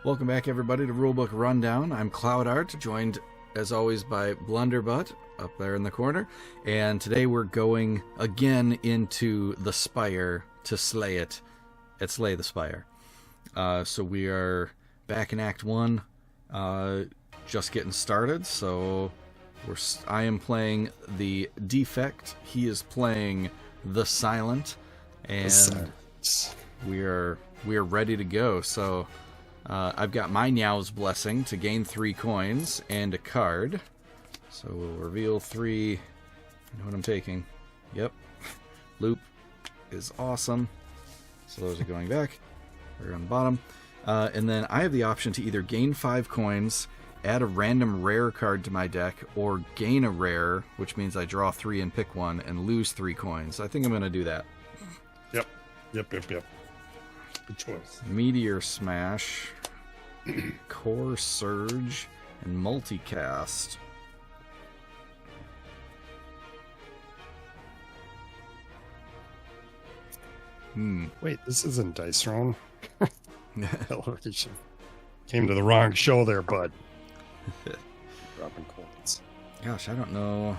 Welcome back, everybody, to Rulebook Rundown. I'm CloudArt, joined, as always, by Blunderbutt up there in the corner. And today we're going again into the Spire to slay it at Slay the Spire. So we are back in Act 1, just getting started. So I am playing the Defect. He is playing the Silent. And we are ready to go. So I've got my Nyow's Blessing to gain 3 coins and a card. So we'll reveal 3. You know what I'm taking. Yep. Loop is awesome. So those are going back. We're on the bottom. And then I have the option to either gain 5 coins, add a random rare card to my deck, or gain a rare, which means I draw 3 and pick 1, and lose 3 coins. I think I'm going to do that. Yep. Good choice. Meteor Smash, Core Surge, and Multicast. Wait, this isn't Dice Throne. Came to the wrong show there, bud. Dropping coins. Gosh, I don't know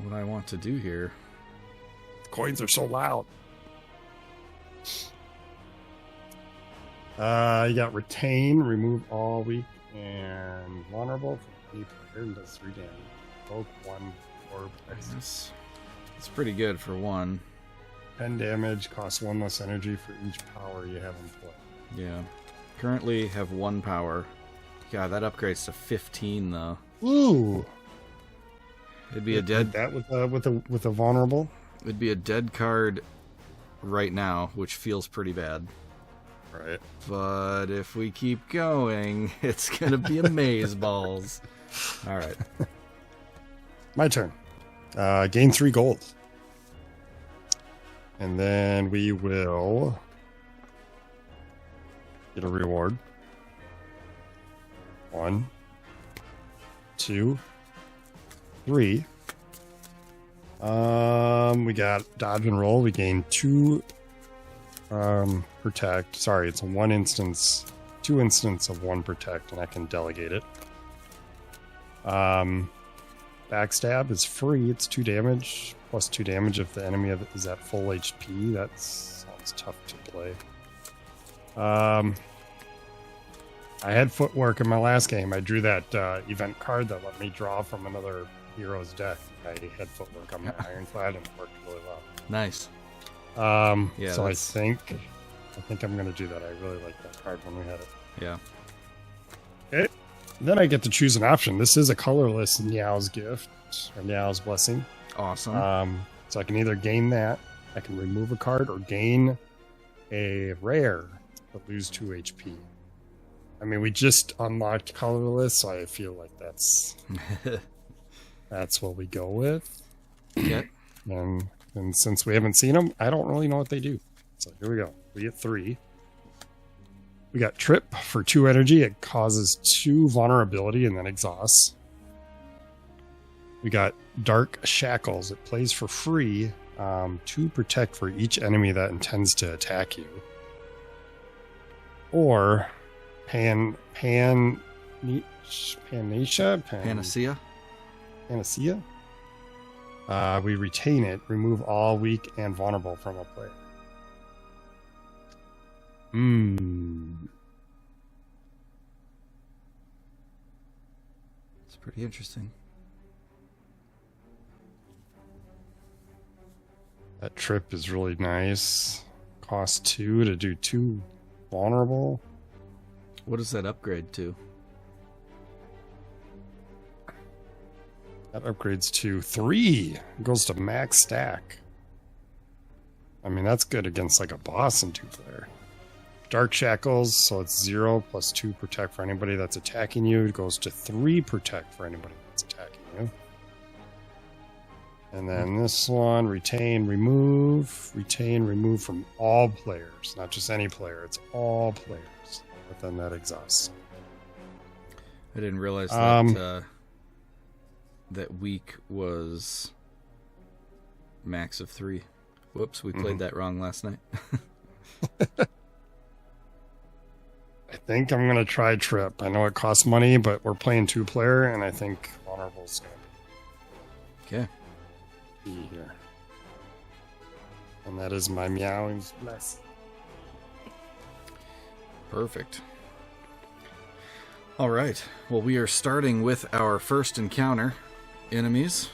what I want to do here. Coins are so loud. You got Retain, remove all weak and vulnerable from any player and does 3 damage. Both 1 or It's pretty good for 1. 10 damage, costs 1 less energy for each power you have in play. Yeah. Currently have 1 power. God, that upgrades to 15 though. Ooh. It'd be a dead. That with a vulnerable. It'd be a dead card right now, which feels pretty bad. Right. But if we keep going, it's gonna be amazeballs. All right. My turn. Gain 3 gold. And then we will get a reward. 1, 2, 3. We got dodge and roll. We gain 2 protect. Sorry, it's 2 instance of 1 protect, and I can delegate it. Backstab is free. It's 2 damage plus 2 damage if the enemy is at full HP. That sounds tough to play. I had footwork in my last game. I drew that event card that let me draw from another hero's deck. I had footwork on my Ironclad, and it worked really well. Nice. Yeah, so I think I'm gonna do that. I really like that card when we had it. Yeah. Okay. Then I get to choose an option. This is a colorless Nyow's Gift or Nyow's Blessing. Awesome. So I can either gain that, I can remove a card, or gain a rare but lose 2 HP. I mean, we just unlocked colorless, so I feel like that's what we go with. Yeah. And since we haven't seen them, I don't really know what they do. So here we go. We get 3. We got Trip for 2 energy. It causes 2 vulnerability and then exhausts. We got Dark Shackles. It plays for free. 2 protect for each enemy that intends to attack you. Or Panacea? We retain it. Remove all weak and vulnerable from a player. It's pretty interesting. That Trip is really nice. Cost 2 to do 2 vulnerable. What does that upgrade to? That upgrades to 3. It goes to max stack. I mean, that's good against like a boss and 2-player. Dark Shackles, so it's 0 plus 2 protect for anybody that's attacking you. It goes to 3 protect for anybody that's attacking you. And then this one, retain, remove from all players, not just any player. It's all players. But then that exhausts. I didn't realize that that weak was max of 3. Whoops, we played that wrong last night. I think I'm going to try Trip. I know it costs money, but we're playing 2-player, and I think Vulnerable's going Okay. to be here. And that is my Meowing's Bless. Perfect. All right. Well, we are starting with our first encounter, enemies.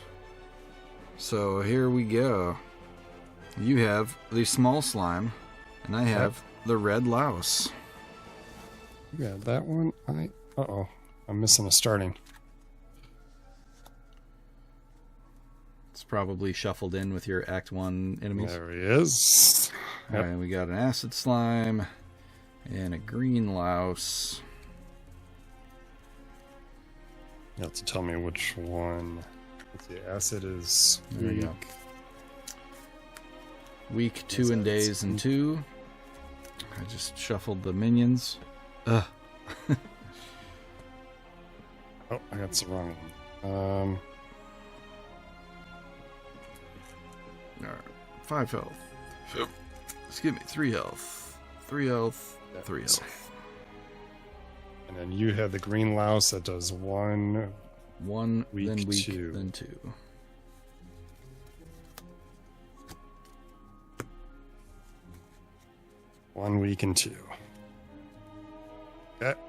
So here we go. You have the small slime, and I have the red louse. You got that one. Uh-oh. I'm missing a starting. It's probably shuffled in with your Act 1 enemies. There he is. All right, we got an acid slime and a green louse. You have to tell me which one. Let's see, acid is There you weak. go. Week 2 and days and 2. I just shuffled the minions. Ugh. Oh, I got the wrong one. All right, 5 health. Excuse me, 3 health. 3 health. 3 health. And then you have the green louse that does 1. 1, Week then week, 2. then 2. One week and 2. Okay.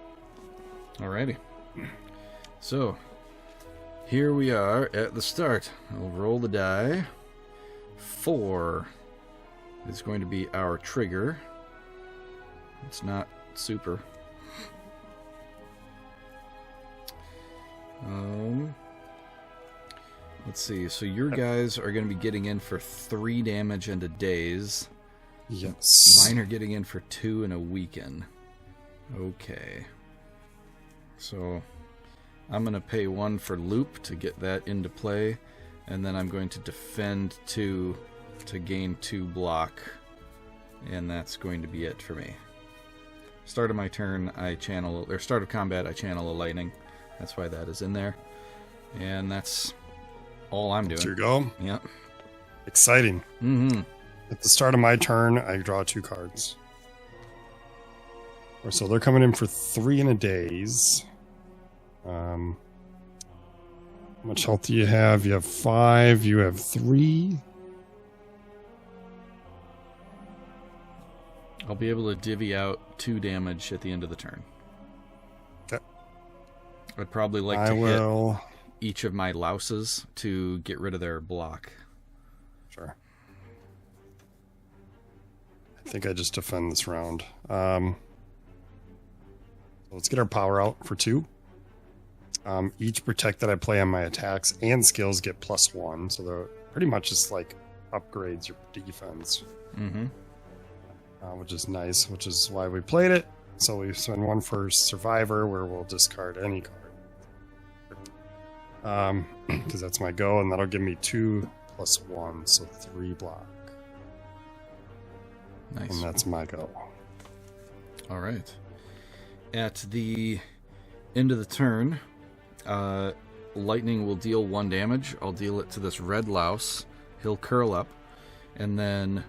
Alrighty. So, here we are at the start. I'll roll the die. 4 is going to be our trigger. It's not super. Let's see. So your guys are going to be getting in for 3 damage and a daze. Yes. Mine are getting in for 2 and a weaken. Okay. So I'm going to pay 1 for loop to get that into play, and then I'm going to defend 2 to gain 2 block, and that's going to be it for me. Start of my turn, start of combat, I channel a lightning. That's why that is in there. And that's all I'm doing. There you go. Yep. Exciting. Mm-hmm. At the start of my turn, I draw 2 cards. So they're coming in for 3 and a daze. How much health do you have? You have 5. You have 3. I'll be able to divvy out 2 damage at the end of the turn. Okay. I'd probably like to hit each of my louses to get rid of their block. Sure. I think I just defend this round. Let's get our power out for 2. Each protect that I play on my attacks and skills get +1, so they're pretty much just like upgrades your defense. Mm-hmm. Which is nice, which is why we played it. So we spend 1 for Survivor, where we'll discard any card. Because that's my go, and that'll give me 2 + 1, so 3 block. Nice. And that's my go. All right. At the end of the turn, lightning will deal 1 damage. I'll deal it to this red louse. He'll curl up. And then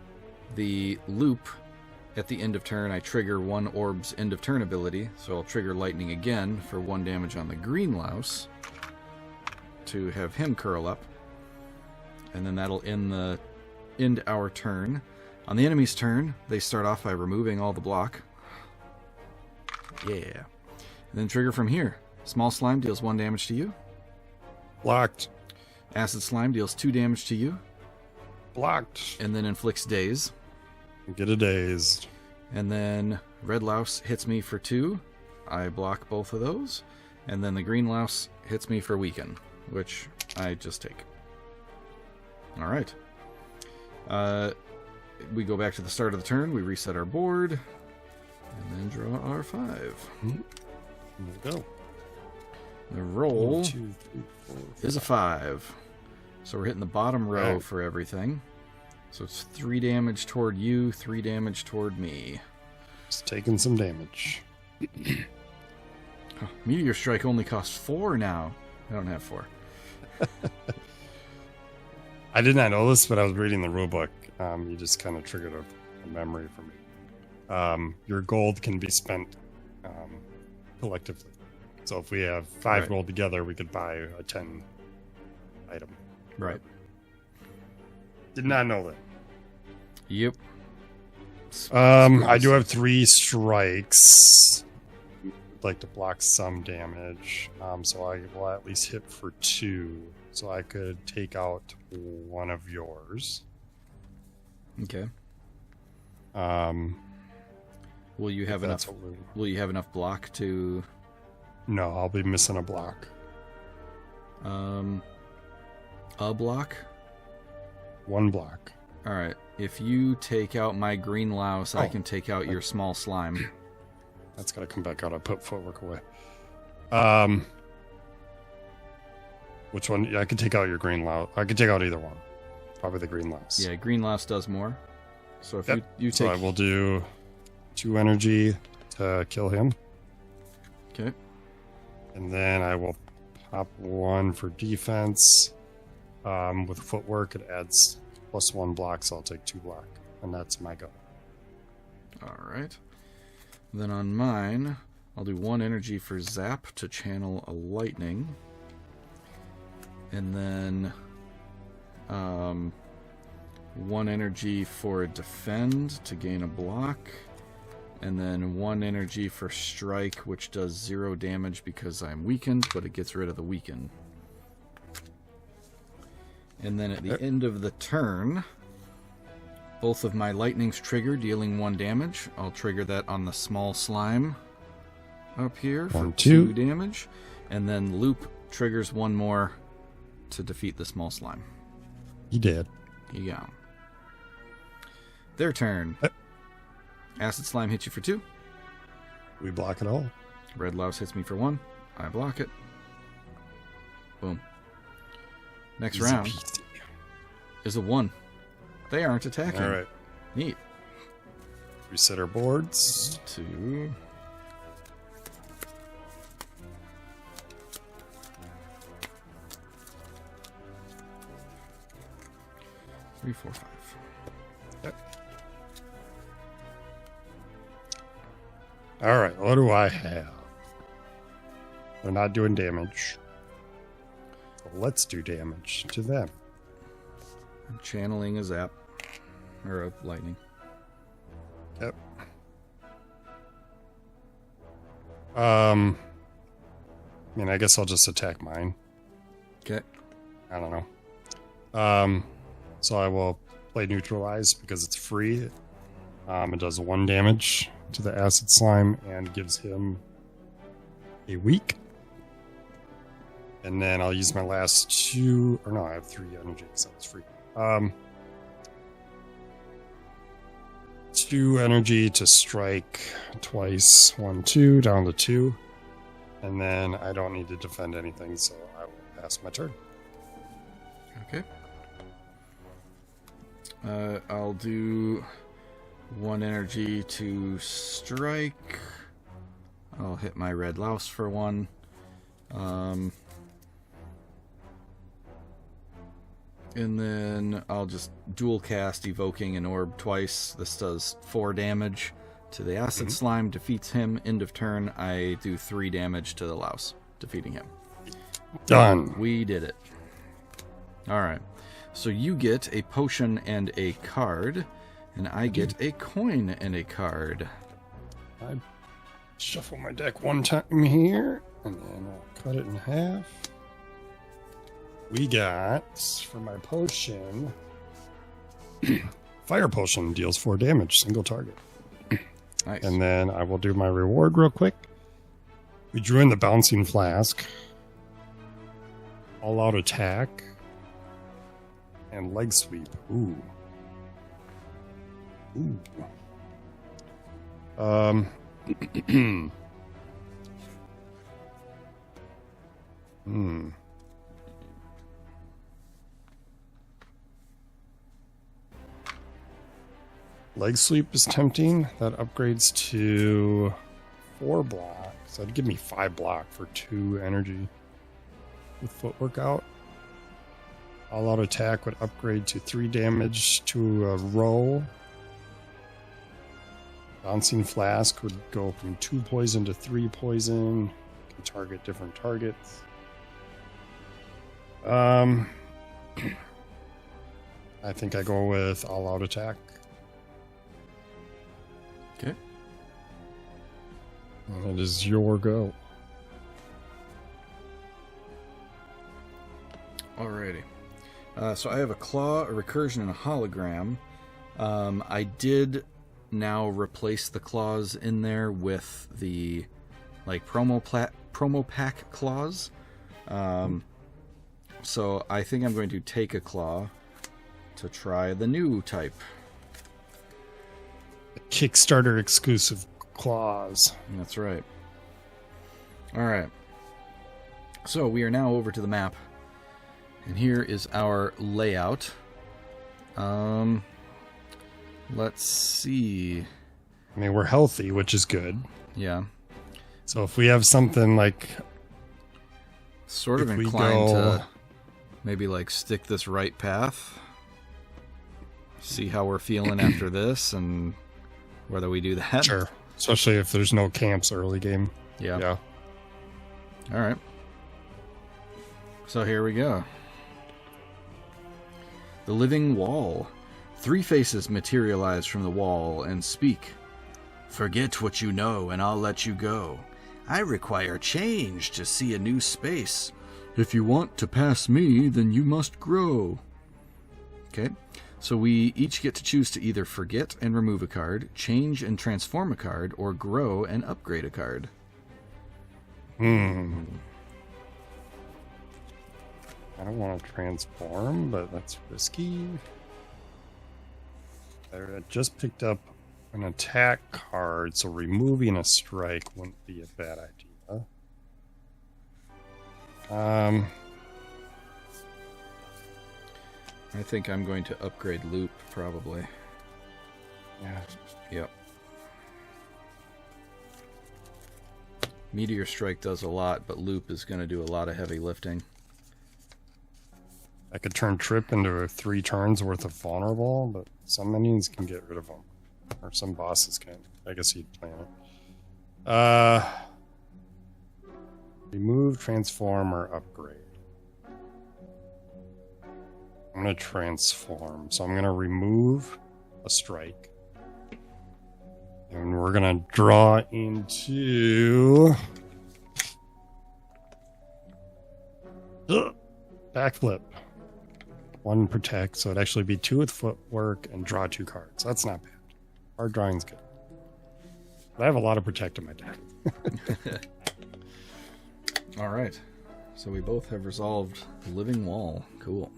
the loop, at the end of turn, I trigger 1 orb's end of turn ability. So I'll trigger lightning again for 1 damage on the green louse to have him curl up. And then that'll end our turn. On the enemy's turn, they start off by removing all the block. Yeah. And then trigger from here. Small slime deals 1 damage to you. Blocked. Acid slime deals 2 damage to you. Blocked. And then inflicts daze. Get a dazed. And then red louse hits me for 2. I block both of those. And then the green louse hits me for weaken, which I just take. All right. We go back to the start of the turn. We reset our board. And then draw our 5. There we go. The roll 1, 2, 3, 4, 5. is a 5. So we're hitting the bottom row for everything. So it's 3 damage toward you, 3 damage toward me. Just taking some damage. Oh, Meteor Strike only costs 4 now. I don't have 4. I did not know this, but I was reading the rulebook. You just kind of triggered a memory for me. Your gold can be spent collectively. So if we have 5 Right. rolled together, we could buy a 10 item. Right. Did not know that. Yep. I do have 3 strikes. I'd like to block some damage. So I will at least hit for 2. So I could take out one of yours. Okay. Will you if have that's enough? what we- Will you have enough block to? No, I'll be missing a block. A block. 1 block. All right. If you take out my green louse, I Oh. can take out your small slime. That's gotta come back out. I put footwork away. Which one? Yeah, I can take out your green louse. I can take out either one. Probably the green louse. Yeah, green louse does more. So if Yep. you So take, I will do 2 energy to kill him. okay. And then I will pop 1 for defense. With footwork, it adds +1 block, so I'll take 2 block. And that's my go. All right. Then on mine, I'll do 1 energy for zap to channel a lightning. And then 1 energy for defend to gain a block. And then 1 energy for strike, which does 0 damage because I'm weakened, but it gets rid of the weaken. And then at the end of the turn, both of my lightnings trigger, dealing 1 damage. I'll trigger that on the small slime up here for 1, 2 2. damage. And then loop triggers 1 more to defeat the small slime. He did. Yeah. Their turn. Acid slime hits you for 2. We block it all. Red louse hits me for 1. I block it. Boom. Next Easy round peasy. is a 1. They aren't attacking. All right. Neat. Reset our boards. 2. Three, 4, 5. All right. What do I have? They're not doing damage. So let's do damage to them. I'm channeling a zap. Or a lightning. Yep. I mean, I guess I'll just attack mine. Okay. I don't know. So I will play neutralize because it's free. It does 1 damage to the acid slime and gives him a weak. And then I'll use my last 2, or no, I have 3 energy because that was free. 2 energy to strike twice. 1, 2, down to 2. And then I don't need to defend anything, so I will pass my turn. Okay. I'll do 1 energy to strike. I'll hit my red louse for 1. And then I'll just dual cast evoking an orb twice. This does 4 damage to the acid slime, defeats him. End of turn, I do 3 damage to the louse, defeating him. Done. We did it. Alright. So you get a potion and a card, and I get a coin and a card. I shuffle my deck 1 time here, and then I'll cut it in half. We got, for my potion, fire potion deals 4 damage, single target. Nice. And then I will do my reward real quick. We drew in the bouncing flask, all out attack, and leg sweep. Ooh. Leg sweep is tempting. That upgrades to 4 block. So that'd give me 5 block for 2 energy. With footwork out. All out attack would upgrade to 3 damage to a row. Bouncing Flask would go from 2 poison to 3 poison. Can target different targets. I think I go with All Out Attack. Okay. And it is your go. Alrighty. So I have a claw, a recursion, and a hologram. I did now replace the claws in there with the promo pack claws. So I think I'm going to take a claw to try the new type. Kickstarter exclusive claws. That's right. All right. So we are now over to the map. And here is our layout. Let's see. I mean, we're healthy, which is good. Yeah. So if we have something like... Sort of inclined to maybe stick this right path. See how we're feeling after this and whether we do that. Sure. Especially if there's no camps early game. Yeah. All right. So here we go. The living wall. 3 faces materialize from the wall and speak. Forget what you know and I'll let you go. I require change to see a new space. If you want to pass me, then you must grow. Okay, so we each get to choose to either forget and remove a card, change and transform a card, or grow and upgrade a card. I don't want to transform, but that's risky. I just picked up an attack card, so removing a strike wouldn't be a bad idea. I think I'm going to upgrade Loop, probably. Yeah. Yep. Meteor Strike does a lot, but Loop is going to do a lot of heavy lifting. I could turn Trip into 3 turns worth of vulnerable, but some minions can get rid of them. Or some bosses can. I guess he'd plan it. Remove, transform, or upgrade. I'm going to transform. So I'm going to remove a strike. And we're going to draw into... backflip. 1 protect, so it'd actually be 2 with footwork and draw 2 cards. That's not bad. Card drawing's good. But I have a lot of protect in my deck. All right. So we both have resolved Living Wall. Cool.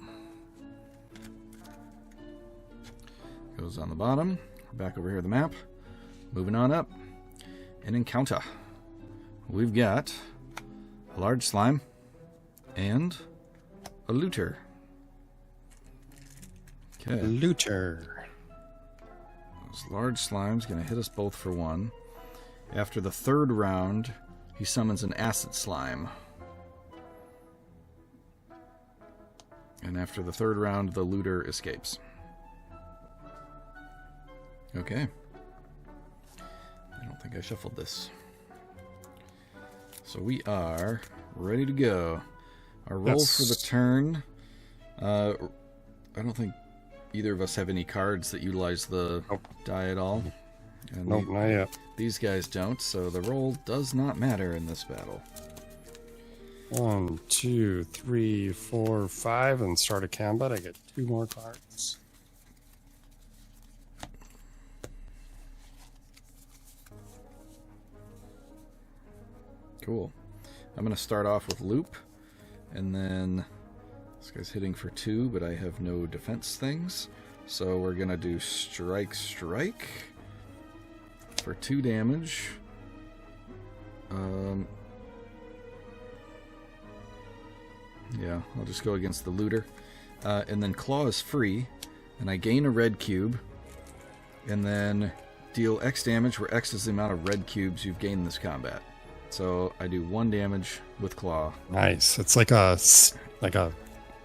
Goes on the bottom. We're back over here at the map. Moving on up. An encounter. We've got a large slime and a looter. Okay. Looter. This large slime's going to hit us both for 1. After the 3rd round, he summons an acid slime. And after the 3rd round, the looter escapes. Okay. I don't think I shuffled this. So we are ready to go. Our roll for the turn. I don't think either of us have any cards that utilize the die at all. And Nope, not yet. These guys don't, so the roll does not matter in this battle. 1, 2, 3, 4, 5, and start a combat. I get 2 more cards. Cool. I'm going to start off with Loop, and then this guy's hitting for 2, but I have no defense things. So we're going to do Strike for 2 damage. Yeah, I'll just go against the looter. And then Claw is free, and I gain a red cube, and then deal X damage, where X is the amount of red cubes you've gained in this combat. So I do 1 damage with Claw. Nice. It's like a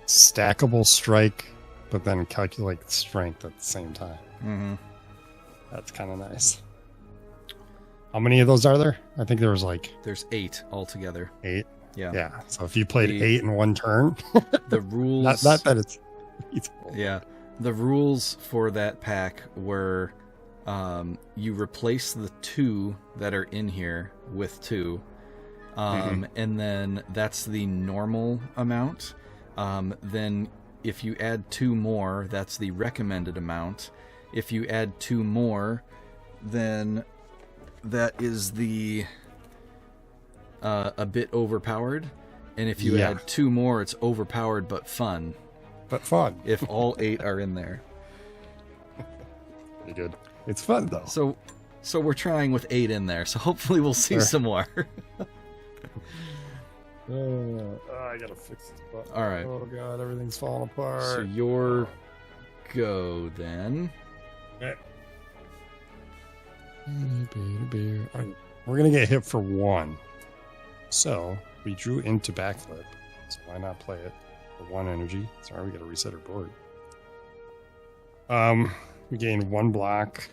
stackable strike, but then calculate strength at the same time. Mm-hmm. That's kind of nice. How many of those are there? I think there was like There's 8 altogether. 8. Yeah. Yeah. So if you played 8 in one turn, The rules. not that it's feasible. Yeah. The rules for that pack were you replace the 2 that are in here with 2. And then that's the normal amount. Then if you add 2 more, that's the recommended amount. If you add 2 more, then that is the a bit overpowered. And if you add 2 more, it's overpowered but fun. But fun. If all 8 are in there. Pretty good. It's fun though. So we're trying with 8 in there. So hopefully we'll see some more. I gotta fix this button. All right. Oh god, everything's falling apart. So your go then. Okay. We're gonna get hit for 1. So we drew into backflip. So why not play it for 1 energy? Sorry, we gotta reset our board. We gain 1 block,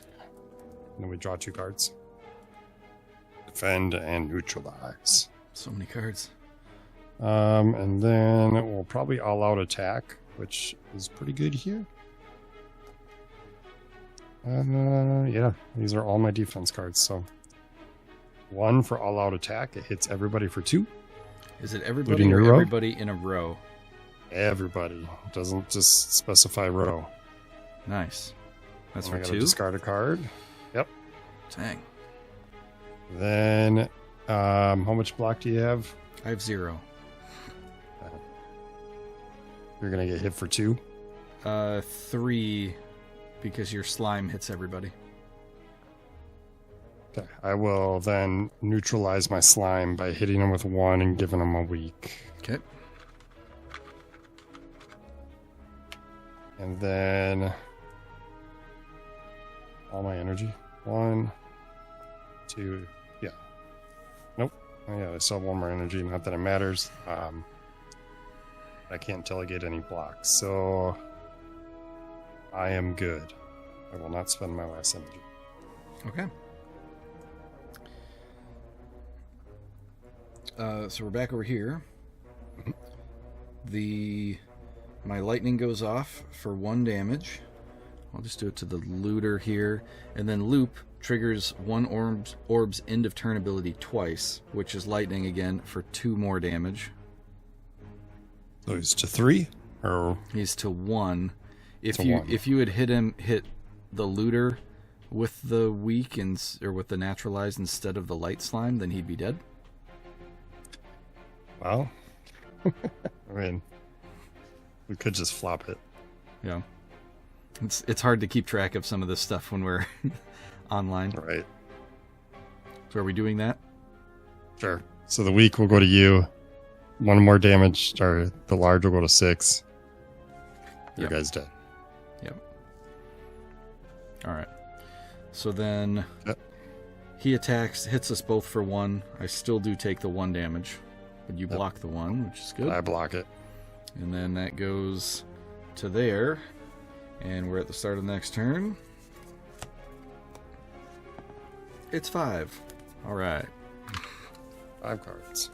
and then we draw 2 cards. Defend and neutralize. So many cards. And then we'll probably all out attack, which is pretty good here. Yeah, these are all my defense cards. So 1 for all out attack. It hits everybody for 2. Is it everybody or everybody in a row? Everybody. It doesn't just specify row. Nice. That's I for gotta 2? discard a card. Yep. Dang. Then, how much block do you have? I have 0. You're gonna get hit for 2. 3, because your slime hits everybody. Okay. I will then neutralize my slime by hitting him with 1 and giving him a weak. Okay. And then all my energy. 1, 2, yeah. Nope. Oh, yeah, I still have 1 more energy. Not that it matters. I can't delegate any blocks, so I am good. I will not spend my last energy. Okay. So we're back over here. My lightning goes off for 1 damage. I'll just do it to the looter here. And then Loop triggers 1 orb's end of turn ability twice, which is lightning again for 2 more damage. So he's to 3? Or He's to 1. If To you 1. if you had hit the looter with the weak or with the naturalized instead of the light slime, then he'd be dead. well, I mean, we could just flop it. Yeah. It's hard to keep track of some of this stuff when we're online. Right. So are we doing that? Sure. So the weak will go to you. 1 more damage, or the large will go to 6. Your guy's dead. Yep. All right. So then Yep. he attacks, hits us both for 1. I still do take the 1 damage, but you block the 1, which is good. I block it. And then that goes to there, and we're at the start of the next turn. It's 5. All right. 5 cards.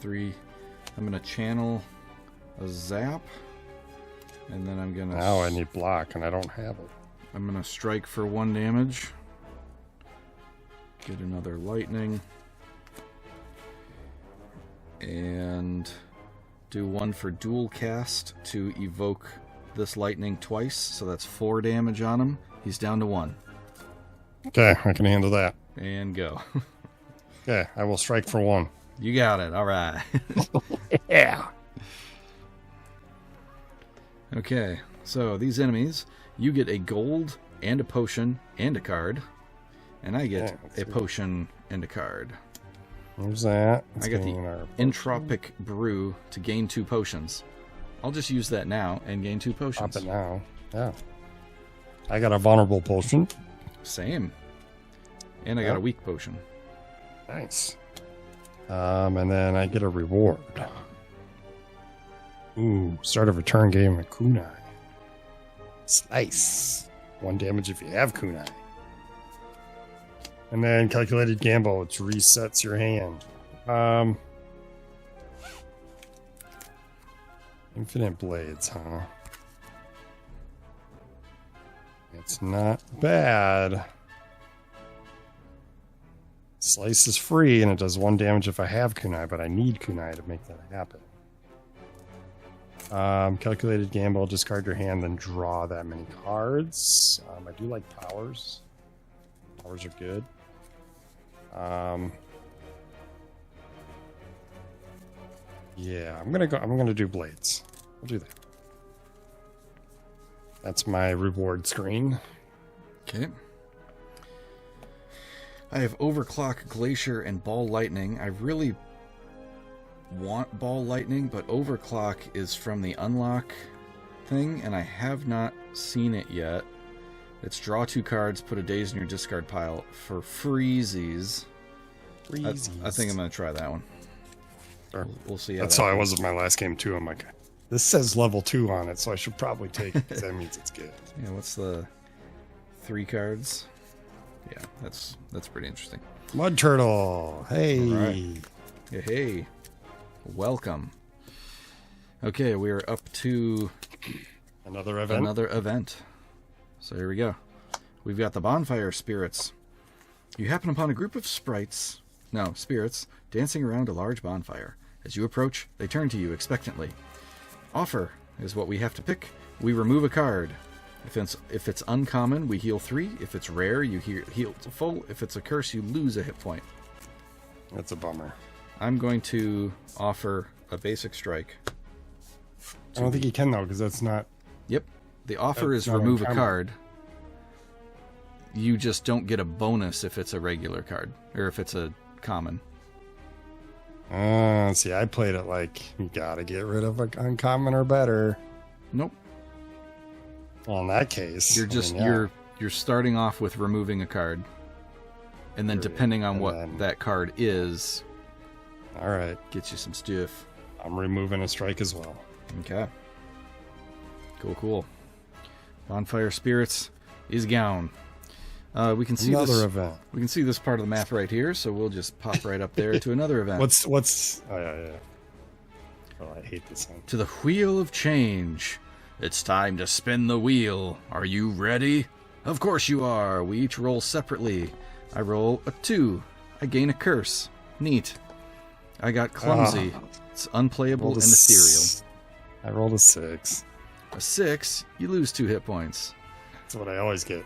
3. I'm gonna channel a zap, and then I'm gonna. Now I need block, and I don't have it. I'm gonna strike for 1 damage. Get another lightning, and do 1 for dual cast to evoke this lightning twice. So that's 4 damage on him. He's down to 1. Okay, I can handle that. And go. Okay, I will strike for 1. You got it. All right. Yeah. Okay, so these enemies, you get a gold and a potion and a card, and I get a potion and a card. There's that. I got the Entropic Brew to gain 2 potions. I'll just use that now and gain 2 potions. Pop it now. Yeah. I got a vulnerable potion. Same. And I got a weak potion. Nice. And then I get a reward. Ooh, start of a turn game with kunai. Slice. 1 damage if you have kunai. And then calculated gamble, which resets your hand. Infinite blades, huh? It's not bad. Slice is free, and it does 1 damage if I have kunai, but I need kunai to make that happen. Calculated gamble, discard your hand, then draw that many cards. I do like powers. Powers are good. Yeah, I'm gonna do blades. I'll do that. That's my reward screen. Okay. I have Overclock, Glacier, and Ball Lightning. I really want Ball Lightning, but Overclock is from the Unlock thing, and I have not seen it yet. It's draw 2 cards, put a daze in your discard pile for freezies. I think I'm going to try that one. Sure. We'll see how That's how I was with my last game, too. I'm like, this says level 2 on it, so I should probably take it, because that means it's good. Yeah, what's the 3 cards? Yeah, that's pretty interesting. Mud Turtle! Hey! Right. Hey! Welcome. Okay, we are up to Another event. So here we go. We've got the Bonfire Spirits. You happen upon a group of spirits dancing around a large bonfire. As you approach, they turn to you expectantly. Offer is what we have to pick. We remove a card. If it's uncommon, we heal 3. If it's rare, you heal full. If it's a curse, you lose a hit point. That's a bummer. I'm going to offer a basic strike. I don't think you can, though, because that's not... Yep. The offer is remove a card. You just don't get a bonus if it's a regular card, or if it's a common. See, I played it like, you gotta get rid of an uncommon or better. Nope. Well, in that case... You're starting off with removing a card. And then depending on what that card is... Alright. Gets you some stuff. I'm removing a strike as well. Okay. Cool. Bonfire Spirits is gone. We can see another event. We can see this part of the map right here, so we'll just pop right up there to another event. What's? Oh yeah. Oh, I hate this one. To the Wheel of Change. It's time to spin the wheel. Are you ready? Of course you are. We each roll separately. I roll a 2. I gain a curse. Neat. I got Clumsy. It's unplayable and ethereal. I rolled a 6. A 6, you lose 2 hit points. That's what I always get.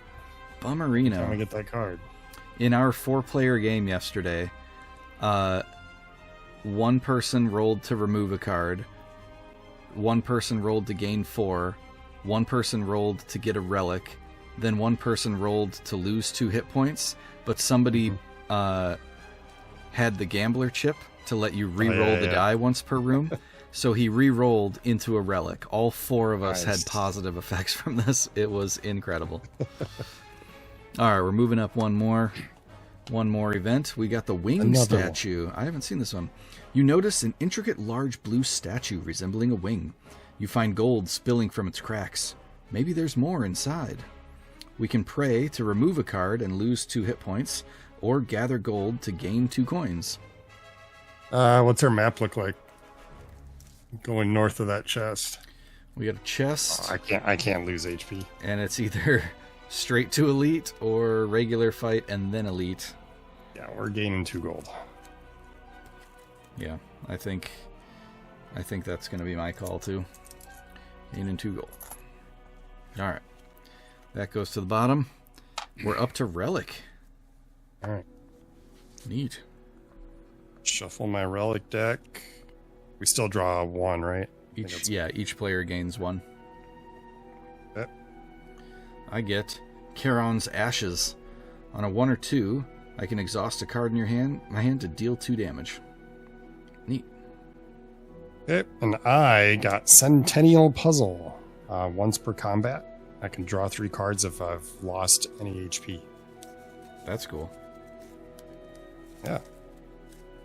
Bummerino. Trying to get that card. In our 4-player game yesterday, one person rolled to remove a card, one person rolled to gain 4, one person rolled to get a relic, then one person rolled to lose 2 hit points, but somebody had the gambler chip to let you re-roll the die once per room. So he re-rolled into a relic. All 4 of us had positive effects from this. It was incredible. All right, we're moving up one more event. We got the wing statue. I haven't seen this one. You notice an intricate large blue statue resembling a wing. You find gold spilling from its cracks. Maybe there's more inside. We can pray to remove a card and lose 2 hit points, or gather gold to gain 2 coins. What's our map look like? Going north of that chest. We got a chest. Oh, I can't lose HP. And it's either straight to elite or regular fight and then elite. Yeah, we're gaining 2 gold. Yeah, I think that's going to be my call too. Gaining 2 gold. All right, that goes to the bottom. We're up to relic. All right, neat. Shuffle my relic deck. We still draw 1, right? Each player gains 1. Yep. I get Charon's Ashes. On a 1 or 2, I can exhaust a card in my hand to deal 2 damage. Neat. Okay, and I got Centennial Puzzle. Once per combat, I can draw 3 cards if I've lost any HP. That's cool. Yeah.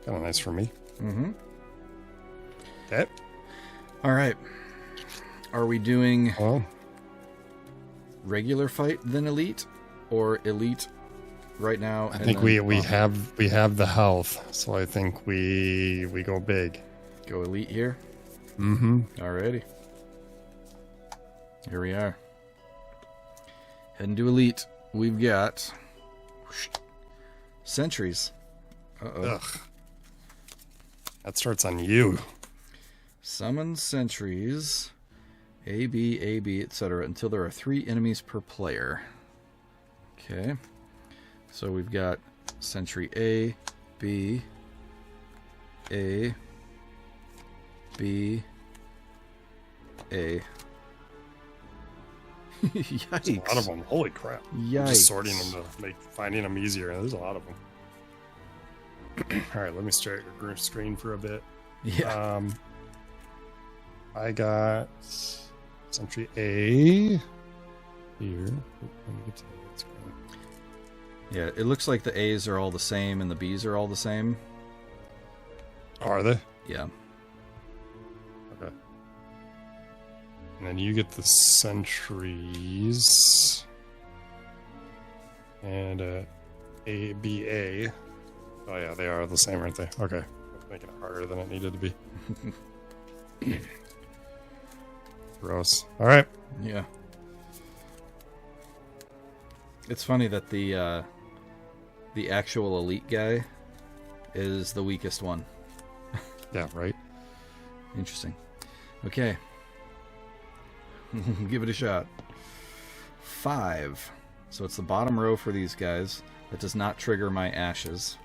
Kind of nice for me. Mm-hmm. Okay. All right. Are we doing... Well, regular fight, then elite, or elite right now? I think we have the health, so I think we go big. Go elite here. Mm-hmm. Alrighty. Here we are. Heading to elite. We've got sentries. Uh-oh. Ugh. That starts on you. Summon sentries. A, B, etc. until there are 3 enemies per player. Okay. So we've got sentry A, B, A, B, A. Yikes. There's a lot of them. Holy crap. Yikes. Just sorting them to make finding them easier. There's a lot of them. All right, let me start your screen for a bit. Yeah. I got sentry A here. Let me get to the screen. Yeah, it looks like the A's are all the same and the B's are all the same. Are they? Yeah. Okay. And then you get the sentries. And A, B, A. Oh, yeah, they are the same, aren't they? Okay. That's making it harder than it needed to be. Gross. All right. Yeah. It's funny that the actual elite guy is the weakest one. Yeah, right. Interesting. Okay. Give it a shot. 5. So it's the bottom row for these guys. That does not trigger my ashes.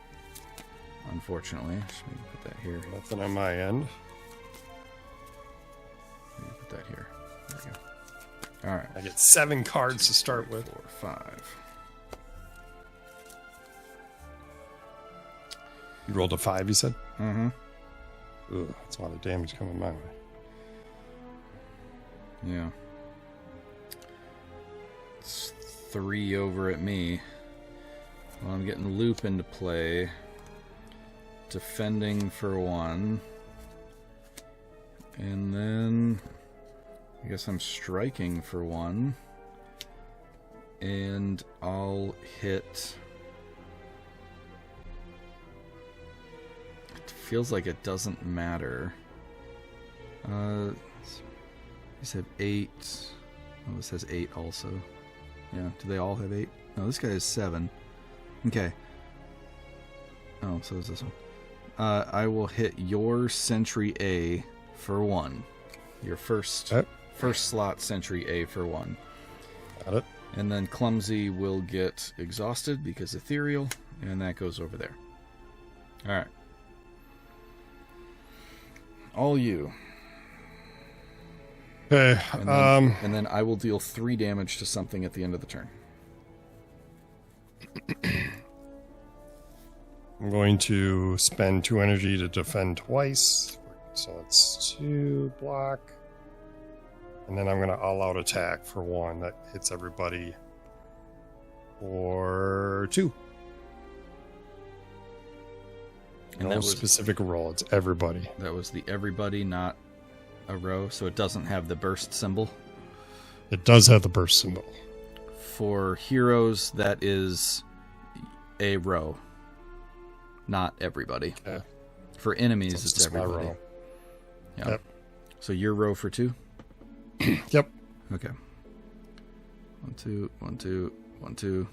Unfortunately. Just maybe put that here. Nothing on my end. Maybe put that here. There we go. Alright. I get 7 cards to start with. 4, 5. You rolled a 5, you said? Mm-hmm. Ugh, that's a lot of damage coming my way. Yeah. It's 3 over at me. Well, I'm getting loop into play. Defending for 1. And then I guess I'm striking for 1. And I'll hit. It feels like it doesn't matter. These have 8. Oh, this has 8 also. Yeah, do they all have 8? No, this guy has 7. Okay. Oh, so is this one. I will hit your sentry A for 1. Your first slot sentry A for 1. Got it. And then Clumsy will get exhausted because ethereal, and that goes over there. Alright. All you. Okay. And then I will deal 3 damage to something at the end of the turn. I'm going to spend 2 energy to defend twice. So that's 2 block. And then I'm going to all-out attack for 1. That hits everybody for 2. And no specific roll. It's everybody. That was the everybody, not a row, so it doesn't have the burst symbol. It does have the burst symbol. For heroes, that is a row, not everybody. Okay. For enemies, So it's just my everybody. row. Yeah. Yep. So your row for 2? Yep. Okay. 1, 2, 1, 2, 1, 2.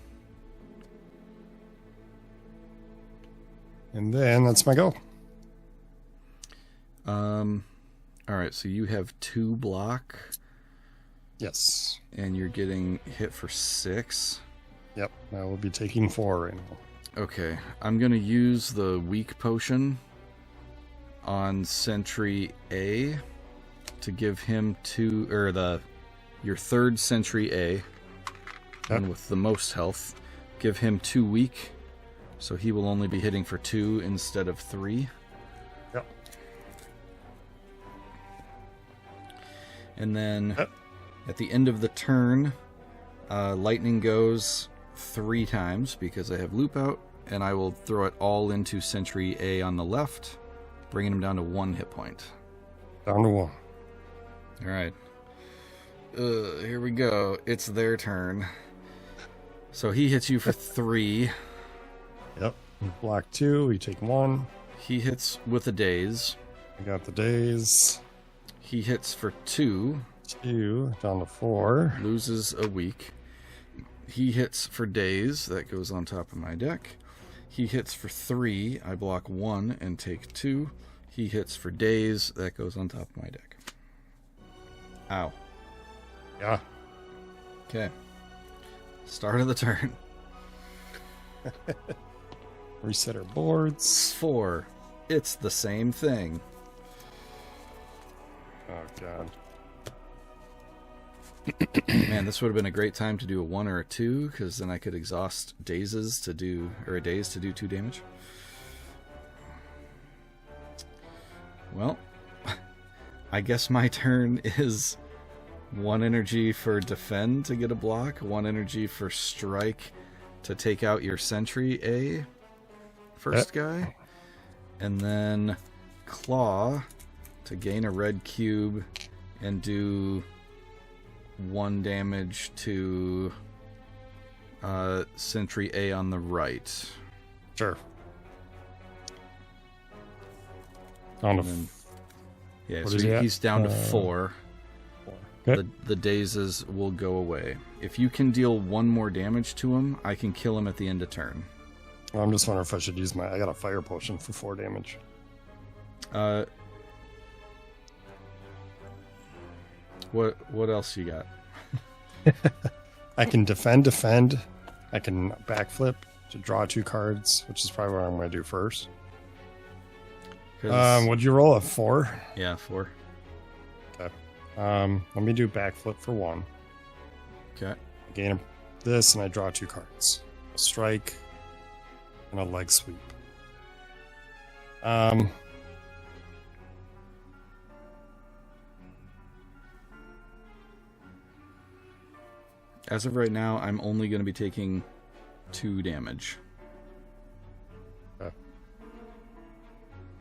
And then that's my go. Alright, so you have 2 block, Yes. and you're getting hit for 6. Yep. I will be taking 4 right now. Okay, I'm going to use the weak potion on Sentry A to give him 2, or your third Sentry A, Yep. and with the most health, give him 2 weak, so he will only be hitting for 2 instead of 3. Yep. And then Yep. at the end of the turn, lightning goes 3 times because I have loop out, and I will throw it all into Sentry A on the left, bringing him down to 1 hit point. Down to 1. All right. Here we go. It's their turn. So he hits you for 3. Yep. Block 2. We take 1. He hits with a daze. I got the days. He hits for 2. 2 down to 4. Loses a week. He hits for daze. That goes on top of my deck. He hits for 3. I block 1 and take 2. He hits for daze. That goes on top of my deck. Ow. Yeah. Okay. Start of the turn. Reset our boards. 4. It's the same thing. Oh god. Man, this would have been a great time to do a 1 or a 2, because then I could exhaust dazes to do, or a daze to do 2 damage. Well, I guess my turn is 1 energy for defend to get a block, 1 energy for strike to take out your sentry A first guy, and then claw to gain a red cube and do 1 damage to sentry A on the right. Sure. On Then, yeah, what so is he at? he's down to 4. Okay. The dazes will go away. If you can deal 1 more damage to him, I can kill him at the end of turn. Well, I'm just wondering if I should use I got a fire potion for 4 damage. What else you got? I can defend. I can backflip to draw 2 cards, which is probably what I'm going to do first. What'd you roll? A 4? Yeah, 4. Okay. Let me do backflip for 1. Okay. I gain this, and I draw 2 cards. A strike and a leg sweep. As of right now, I'm only going to be taking 2 damage. Okay.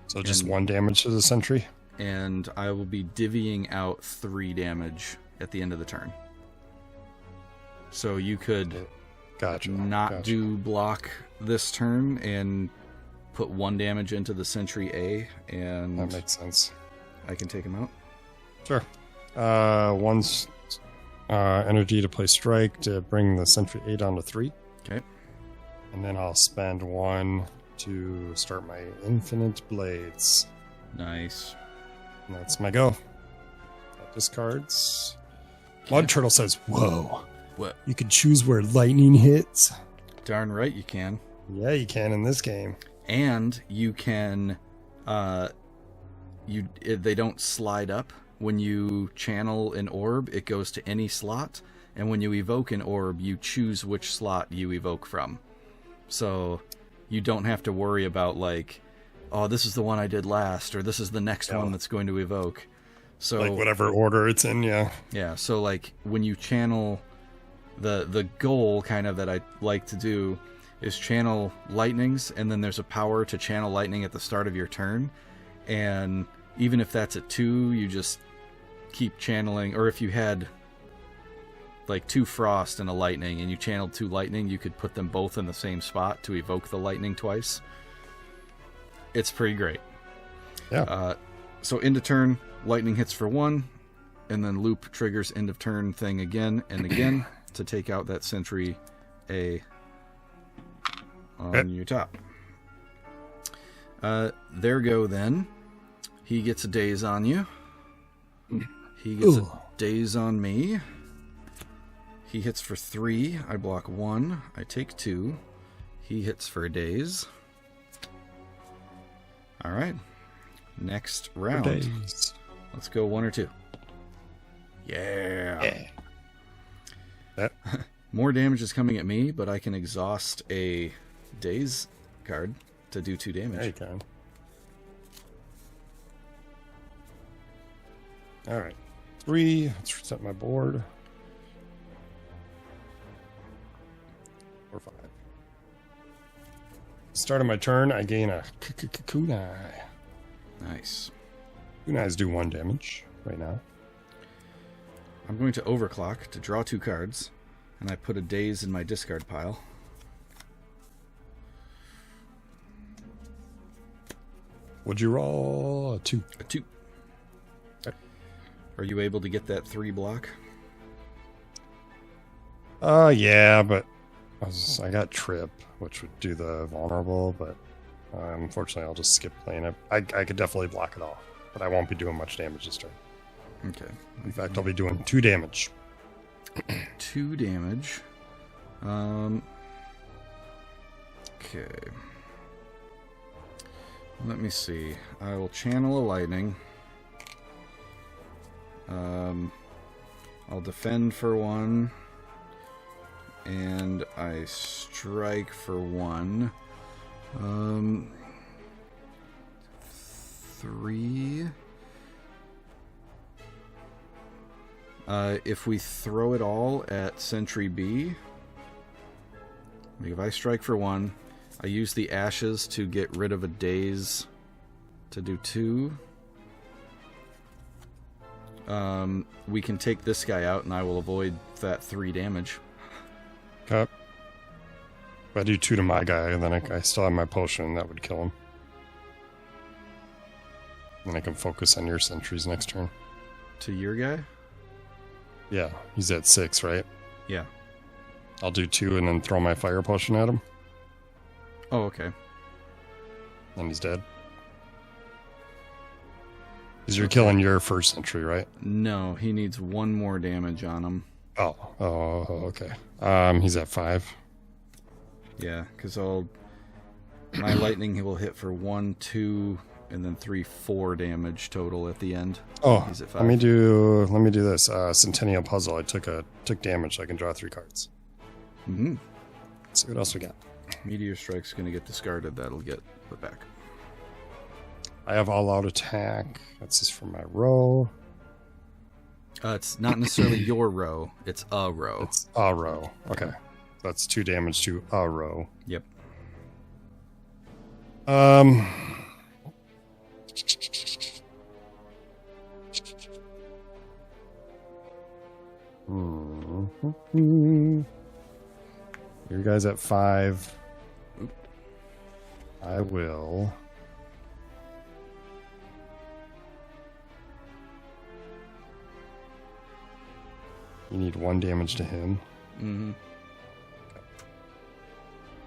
So just 1 damage to the sentry? And I will be divvying out 3 damage at the end of the turn. So you could Gotcha. do block this turn and put 1 damage into the sentry A, and That makes sense. I can take him out. Sure. 1's energy to play strike to bring the sentry A down to 3. Okay. And then I'll spend 1 to start my infinite blades. Nice. And that's my go. That discards. Mud Turtle says, "Whoa. What? You can choose where lightning hits." Darn right you can. Yeah, you can in this game. And you can they don't slide up. When you channel an orb, it goes to any slot, and when you evoke an orb, you choose which slot you evoke from. So you don't have to worry about like, oh, this is the one I did last, or this is the next one that's going to evoke. So Like whatever order it's in, yeah. Yeah, so like when you channel, the goal kind of that I like to do is channel lightnings, and then there's a power to channel lightning at the start of your turn, and even if that's at 2, you just keep channeling. Or if you had like 2 frost and a lightning and you channeled 2 lightning, you could put them both in the same spot to evoke the lightning twice. It's pretty great. Yeah. So end of turn, lightning hits for 1, and then loop triggers end of turn thing again and again to take out that sentry A on your top. There go then. He gets a daze on you. He gets a daze on me. He hits for 3. I block 1. I take 2. He hits for a daze. All right. Next round. Let's go 1 or 2. Yeah. More damage is coming at me, but I can exhaust a daze card to do 2 damage. Yeah, you can. All right. 3. Let's reset my board. 4, 5. Start of my turn, I gain a kunai. Nice. Kunais do 1 damage right now. I'm going to overclock to draw 2 cards, and I put a daze in my discard pile. Would you roll a 2? A 2. Okay. Are you able to get that 3 block? Yeah, but I got Trip, which would do the vulnerable, but unfortunately I'll just skip playing it. I could definitely block it off, but I won't be doing much damage this turn. Okay. In fact, I'll be doing 2 damage. 2 damage. Okay. Let me see. I will channel a lightning. I'll defend for 1. And I strike for 1. 3. If we throw it all at Sentry B, like if I strike for 1, I use the ashes to get rid of a daze to do 2. We can take this guy out and I will avoid that 3 damage. Okay. If I do 2 to my guy, and then I still have my potion, that would kill him. And I can focus on your sentries next turn. To your guy? Yeah, he's at 6, right? Yeah. I'll do 2 and then throw my fire potion at him. Oh, okay. And he's dead. Because you're killing your first sentry, right? No, he needs 1 more damage on him. Oh, okay. He's at 5. Yeah, because my lightning will hit for 1, 2, and then 3, 4 damage total at the end. Oh, He's at 5. let me do this. Centennial Puzzle. I took damage, so I can draw 3 cards. Mm-hmm. Let's see what else we got. Meteor Strike's going to get discarded. That'll get put back. I have All Out Attack. That's just for my row. It's not necessarily your row. It's a row. It's a row. Okay. That's 2 damage to a row. Yep. You guys at 5. I will. You need 1 damage to him. Mm-hmm.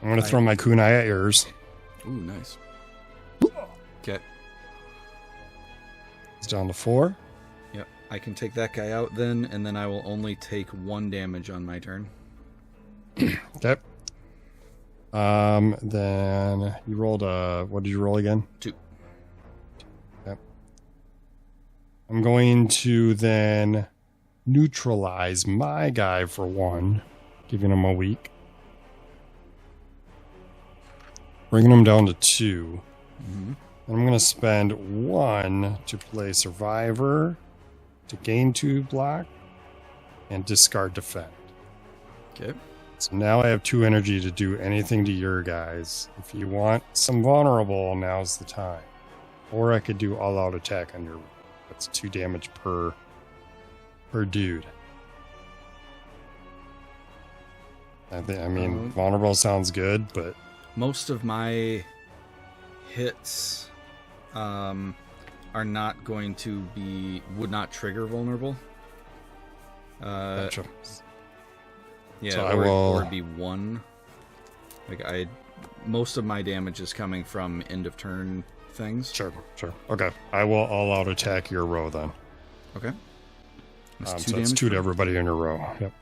I'm going to throw my kunai at yours. Ooh, nice. Okay. He's down to 4. Yep. I can take that guy out then, and then I will only take 1 damage on my turn. Okay. Then you rolled what did you roll again? 2. Yep. I'm going to then neutralize my guy for 1, giving him a weak. Bringing him down to 2. Mm-hmm. I'm going to spend 1 to play Survivor, to gain 2 block, and discard Defend. Okay. So now I have 2 energy to do anything to your guys. If you want some vulnerable, now's the time. Or I could do All Out Attack on your... That's 2 damage per dude. Vulnerable sounds good, but... Most of my hits are not going to be... would not trigger vulnerable. Gotcha. Yeah, so or it'd be 1. Like, most of my damage is coming from end of turn things. Sure. Okay. I will All Out Attack your row then. Okay. That's 2 so damage. it's 2 to everybody in your row. Yep.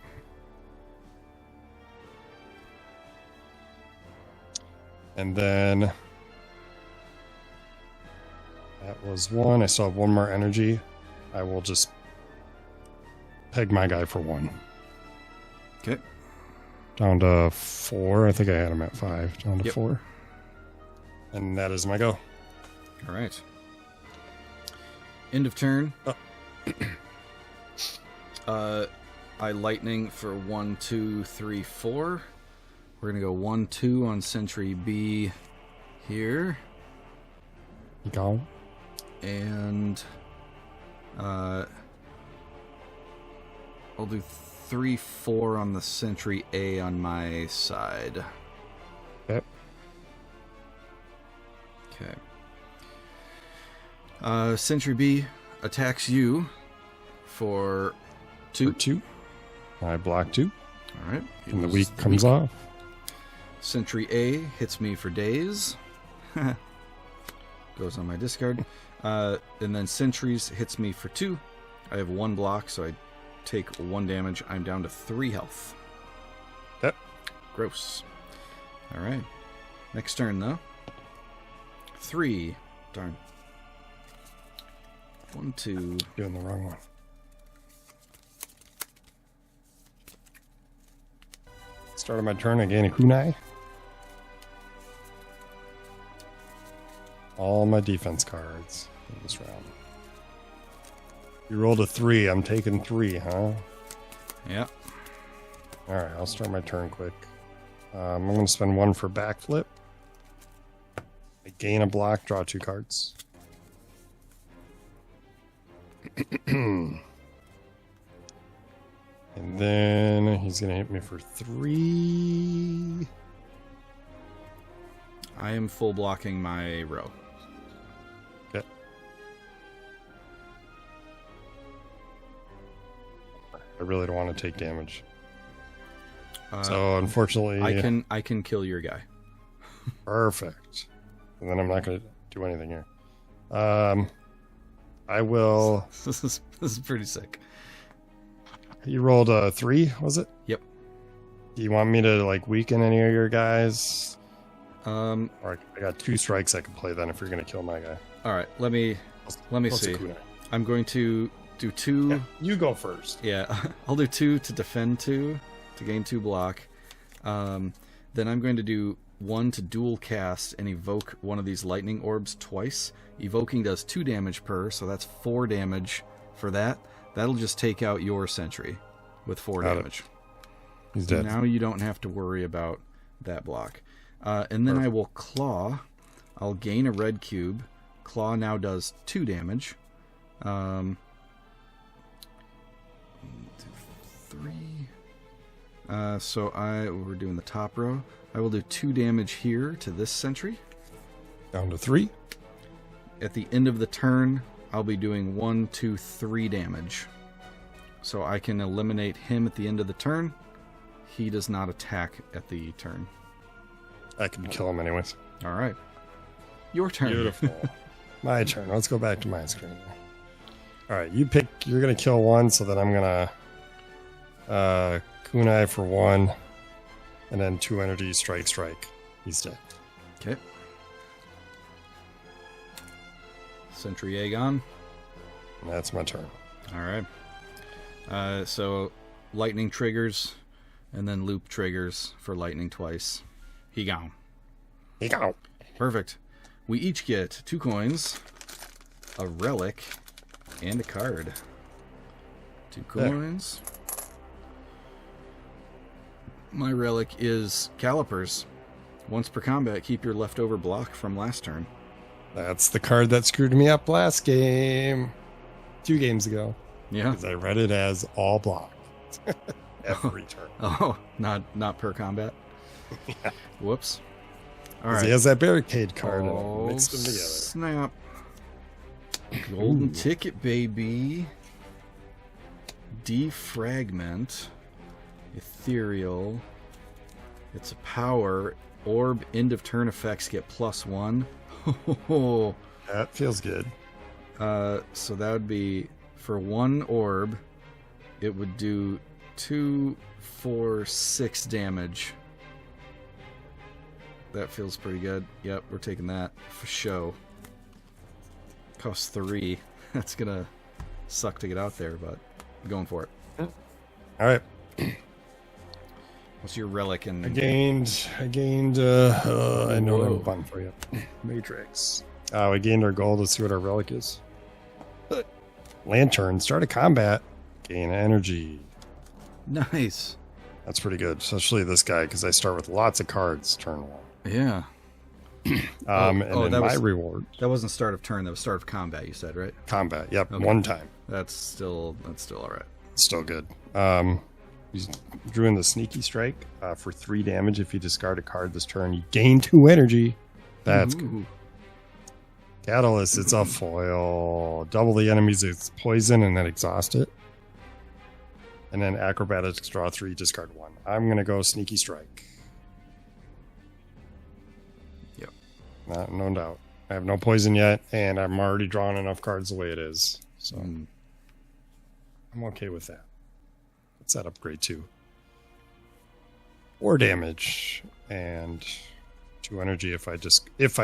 And then that was 1. I still have 1 more energy. I will just peg my guy for 1. Okay. Down to 4. I think I had him at 5. Down to 4. And that is my go. All right. End of turn. I lightning for 1, 2, 3, 4. We're going to go 1, 2 on Sentry B here. Go. And I'll do 3, 4 on the Sentry A on my side. Yep. Okay. Sentry B attacks you for 2. For 2. I block 2. All right. And the weak comes off. Sentry A hits me for days. Goes on my discard. And then Sentries hits me for 2. I have 1 block, so I take 1 damage. I'm down to 3 health. Yep. Gross. All right. Next turn, though. 3. Darn. 1, 2. Doing the wrong one. Start of my turn, I gain a kunai. All my defense cards in this round. You rolled a 3. I'm taking 3, huh? Yeah. All right, I'll start my turn quick. I'm going to spend 1 for backflip. I gain a block, draw 2 cards. And then he's going to hit me for 3. I am full blocking my row. Okay. I really don't want to take damage. So unfortunately, I can kill your guy. Perfect. And then I'm not going to do anything here. I will. This is pretty sick. You rolled a 3, was it? Yep. Do you want me to like weaken any of your guys? Or I got 2 strikes I can play then if you're going to kill my guy. all right. Let me see. I'm going to do 2. Yeah, you go first. Yeah, I'll do 2 to defend 2 to gain 2 block. Then I'm going to do 1 to dual cast and evoke one of these lightning orbs twice. Evoking does 2 damage per, so that's 4 damage for that. That'll just take out your sentry with 4 damage. He's So dead. now you don't have to worry about that block. And then I will claw. I'll gain a red cube. Claw now does 2 damage. 1, 2, 3. So we're doing the top row. I will do 2 damage here to this sentry. Down to 3. At the end of the turn, I'll be doing 1, 2, 3 damage. So I can eliminate him at the end of the turn. He does not attack at the turn. I can kill him anyways. All right. Your turn. Beautiful. My turn. Let's go back to my screen. All right, you pick. You're gonna kill 1, so then I'm gonna kunai for 1, and then 2 energy strike. He's dead. Okay. Sentry Aegon. And that's my turn. All right. So lightning triggers, and then loop triggers for lightning twice. He gone. He go. Perfect. We each get 2 coins, a relic, and a card. 2 coins. My relic is calipers. Once per combat, keep your leftover block from last turn. That's the card that screwed me up last game. 2 games ago. Yeah. Because I read it as all block. Every turn. Oh, not per combat. Yeah. Whoops. All 'Cause right. he has that barricade card and I Oh, mixed them together. snap. Golden ticket, baby. Defragment. Ethereal. It's a power. Orb, end of turn effects get +1. That feels good. So that would be for 1 orb, it would do 2, 4, 6 damage. That feels pretty good. Yep, we're taking that for show. Costs 3. That's gonna suck to get out there, but I'm going for it. All right. What's your relic and I gained I know I have a Whoa. button for you. Matrix. We gained our goal to see what our relic is. Lantern, start a combat, gain energy. Nice. That's pretty good, especially this guy, because I start with lots of cards turn 1. Yeah. And then that my was- reward, That wasn't start of turn, that was start of combat, you said, right? combat. Yep, Okay. 1 time. That's still all right. Still good. He's drew in the sneaky strike for 3 damage. If you discard a card this turn, you gain 2 energy. That's good. Catalyst, it's a foil. Double the enemy's it's poison and then exhaust it. And then acrobatics, draw 3, discard 1. I'm going to go sneaky strike. Yep. No doubt. I have no poison yet, and I'm already drawing enough cards the way it is. So I'm okay with that. What's that upgrade to? 4 damage and 2 energy if I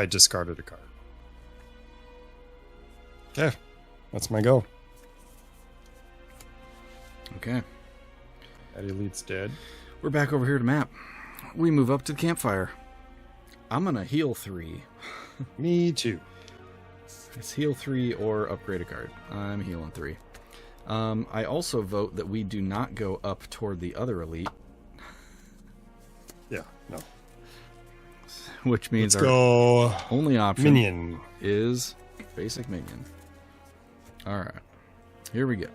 discarded a card. Okay, that's my go. Okay. That elite's dead. We're back over here to map. We move up to the campfire. I'm going to heal 3. Me too. It's heal 3 or upgrade a card. I'm healing 3. I also vote that we do not go up toward the other elite. Yeah, no. Which means Let's our go only option minion is basic minion. Alright. Here we go.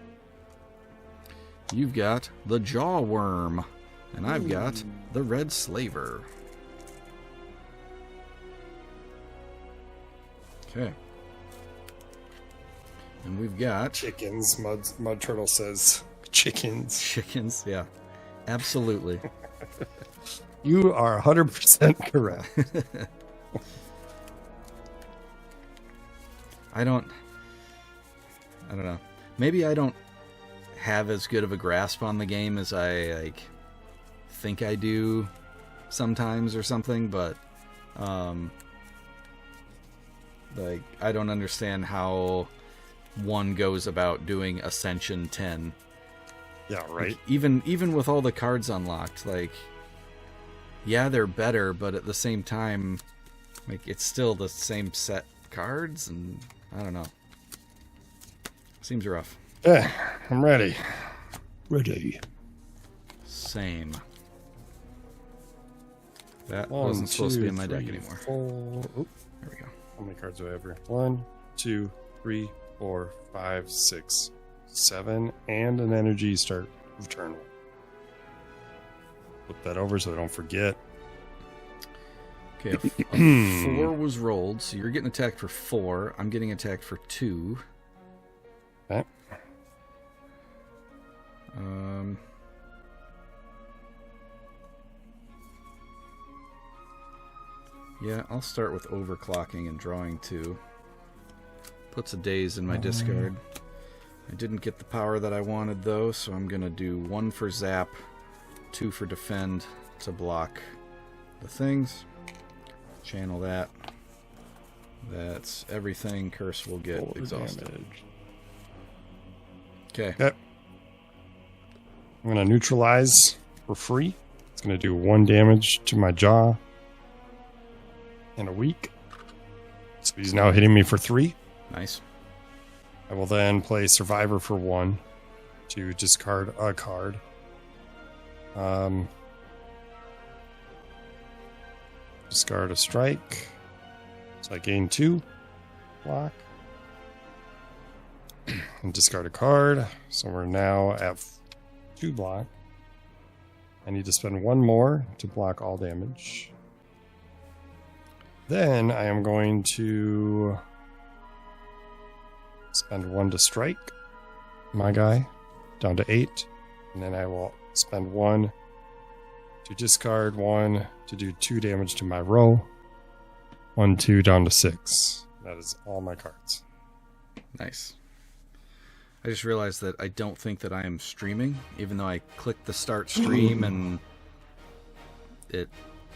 You've got the Jaw Worm. And I've got the Red Slaver. Okay. And we've got chickens. Mud Turtle says chickens. Chickens, yeah. Absolutely. You are 100% correct. I don't know. Maybe I don't have as good of a grasp on the game as I think I do sometimes or something, but I don't understand how one goes about doing Ascension 10. Yeah, right. Even with all the cards unlocked, yeah, they're better, but at the same time, it's still the same set cards, and I don't know. Seems rough. Yeah, I'm ready. Ready. Same. That 1, wasn't supposed to be in my 2, deck 3, anymore. 4. Oh, There we go. how many cards do I have here? 1, 2, 3, 4, 5, 6, 7, and an energy start of turn 1. Flip that over so I don't forget. Okay, a 4 was rolled, so you're getting attacked for 4. I'm getting attacked for 2. Okay. Yeah, I'll start with overclocking and drawing 2. Puts a daze in my discard. I didn't get the power that I wanted, though, so I'm going to do 1 for zap, 2 for defend to block the things. Channel that. That's everything. Curse will get exhausted. Damage. Okay. Yep. I'm going to neutralize for free. It's going to do 1 damage to my jaw in a week. So he's now hitting me for 3. Nice. I will then play Survivor for 1 to discard a card. Discard a strike. So I gain 2. Block. And discard a card. So we're now at 2 block. I need to spend 1 more to block all damage. Then I am going to spend 1 to strike my guy down to 8. And then I will spend 1 to discard 1 to do 2 damage to my row. 1, 2 down to 6. That is all my cards. Nice. I just realized that I don't think that I am streaming, even though I clicked the start stream and it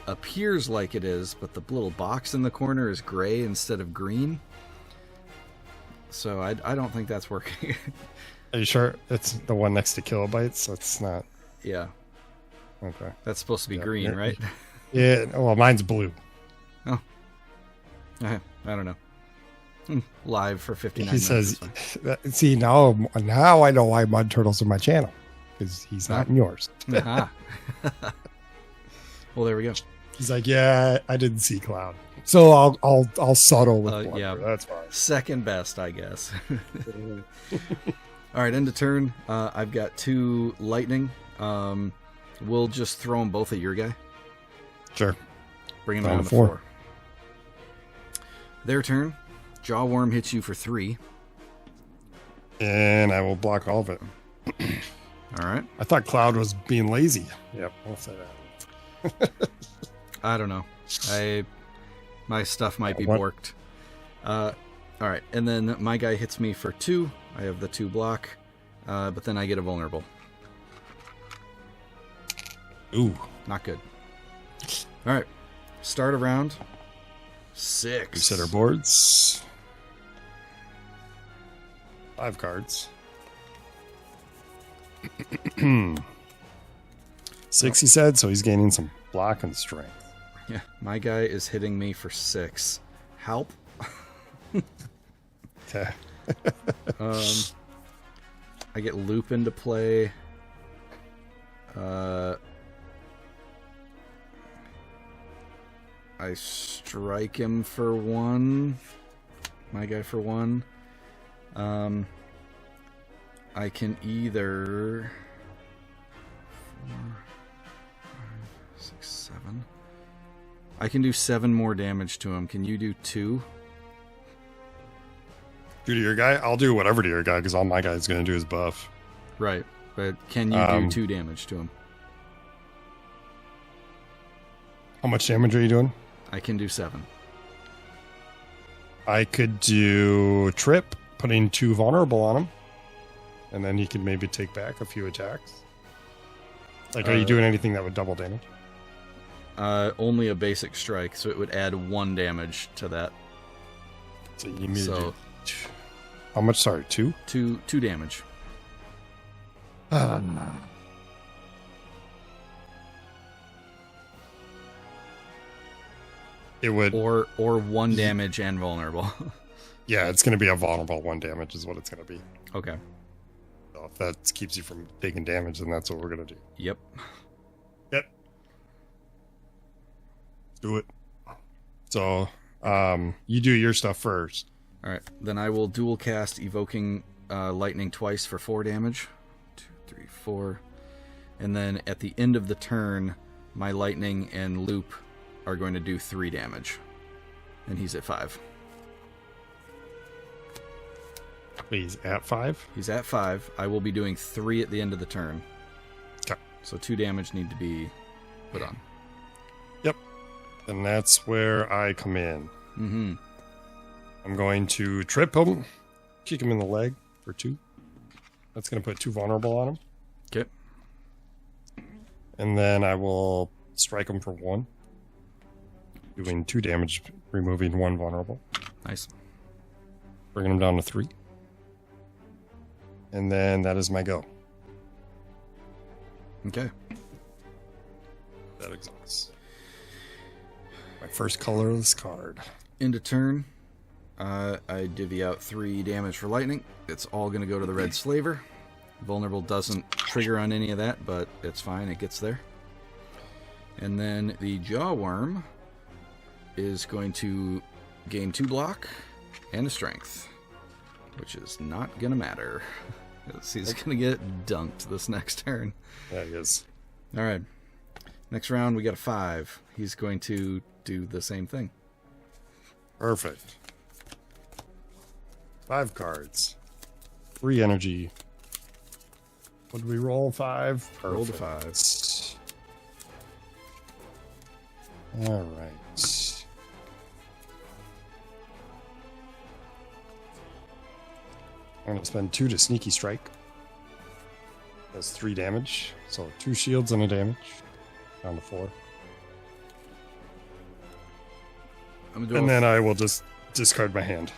appears like it is, but the little box in the corner is gray instead of green. So I don't think that's working. Are you sure it's the one next to kilobytes? So it's not. Yeah. Okay. That's supposed to be green, right? Yeah. Well, mine's blue. Oh. I don't know. Live for 59 He minutes. says, see, now I know why Mud Turtle's in my channel. Because he's not in yours. Well, there we go. He's like, yeah, I didn't see Cloud. So I'll settle with one. Yeah, That's fine. second best, I guess. All right, end of turn. I've got 2 lightning. We'll just throw them both at your guy. Sure. Bring them down to 4. Their turn. Jawworm hits you for 3. And I will block all of it. All right. I thought Cloud was being lazy. Yep, I'll say that. I don't know. My stuff might be borked. All right, and then my guy hits me for 2. I have the 2 block, but then I get a vulnerable. Ooh. Not good. All right, start a round. 6. We set our boards. 5 cards. 6, he said, so he's gaining some block and strength. Yeah, my guy is hitting me for 6. Help. Okay. I get loop into play. I strike him for 1. My guy for 1. I can either 4, 5, 6, 7. I can do 7 more damage to him. Can you do 2? Do to your guy? I'll do whatever to your guy because all my guy's going to do is buff. Right, but can you do 2 damage to him? How much damage are you doing? I can do 7. I could do Trip, putting 2 vulnerable on him. And then he could maybe take back a few attacks. Like, are you doing anything that would double damage? Only a basic strike, so it would add 1 damage to that. So you need to do... How much? Sorry, 2? 2 damage. It would... Or 1 damage and vulnerable. Yeah, it's going to be a vulnerable 1 damage is what it's going to be. Okay. So if that keeps you from taking damage, then that's what we're going to do. Yep. Yep. Do it. So, you do your stuff first. All right. Then I will dual cast Evoking Lightning twice for 4 damage. 2, 3, 4. And then at the end of the turn, my Lightning and Loop are going to do 3 damage. And he's at 5. He's at 5? He's at 5. I will be doing 3 at the end of the turn. Okay. So 2 damage need to be put on. Yep. And that's where I come in. Mm-hmm. I'm going to trip him, kick him in the leg for 2. That's going to put 2 vulnerable on him. Okay. And then I will strike him for 1. Doing 2 damage, removing 1 vulnerable. Nice. Bringing him down to 3. And then that is my go. Okay. That exhausts. My first colorless card. End of turn. I divvy out 3 damage for lightning. It's all going to go to the red slaver. Vulnerable doesn't trigger on any of that, but it's fine. It gets there. And then the jawworm is going to gain 2 block and a strength, which is not going to matter. He's going to get dunked this next turn. Yeah, he is. All right. Next round, we got a 5. He's going to do the same thing. Perfect. 5 cards. 3 energy. What did we roll? 5? Perfect. Roll to 5. All right. I'm going to spend 2 to sneaky strike. That's 3 damage. So 2 shields and a damage. Down to 4. And then I will just discard my hand.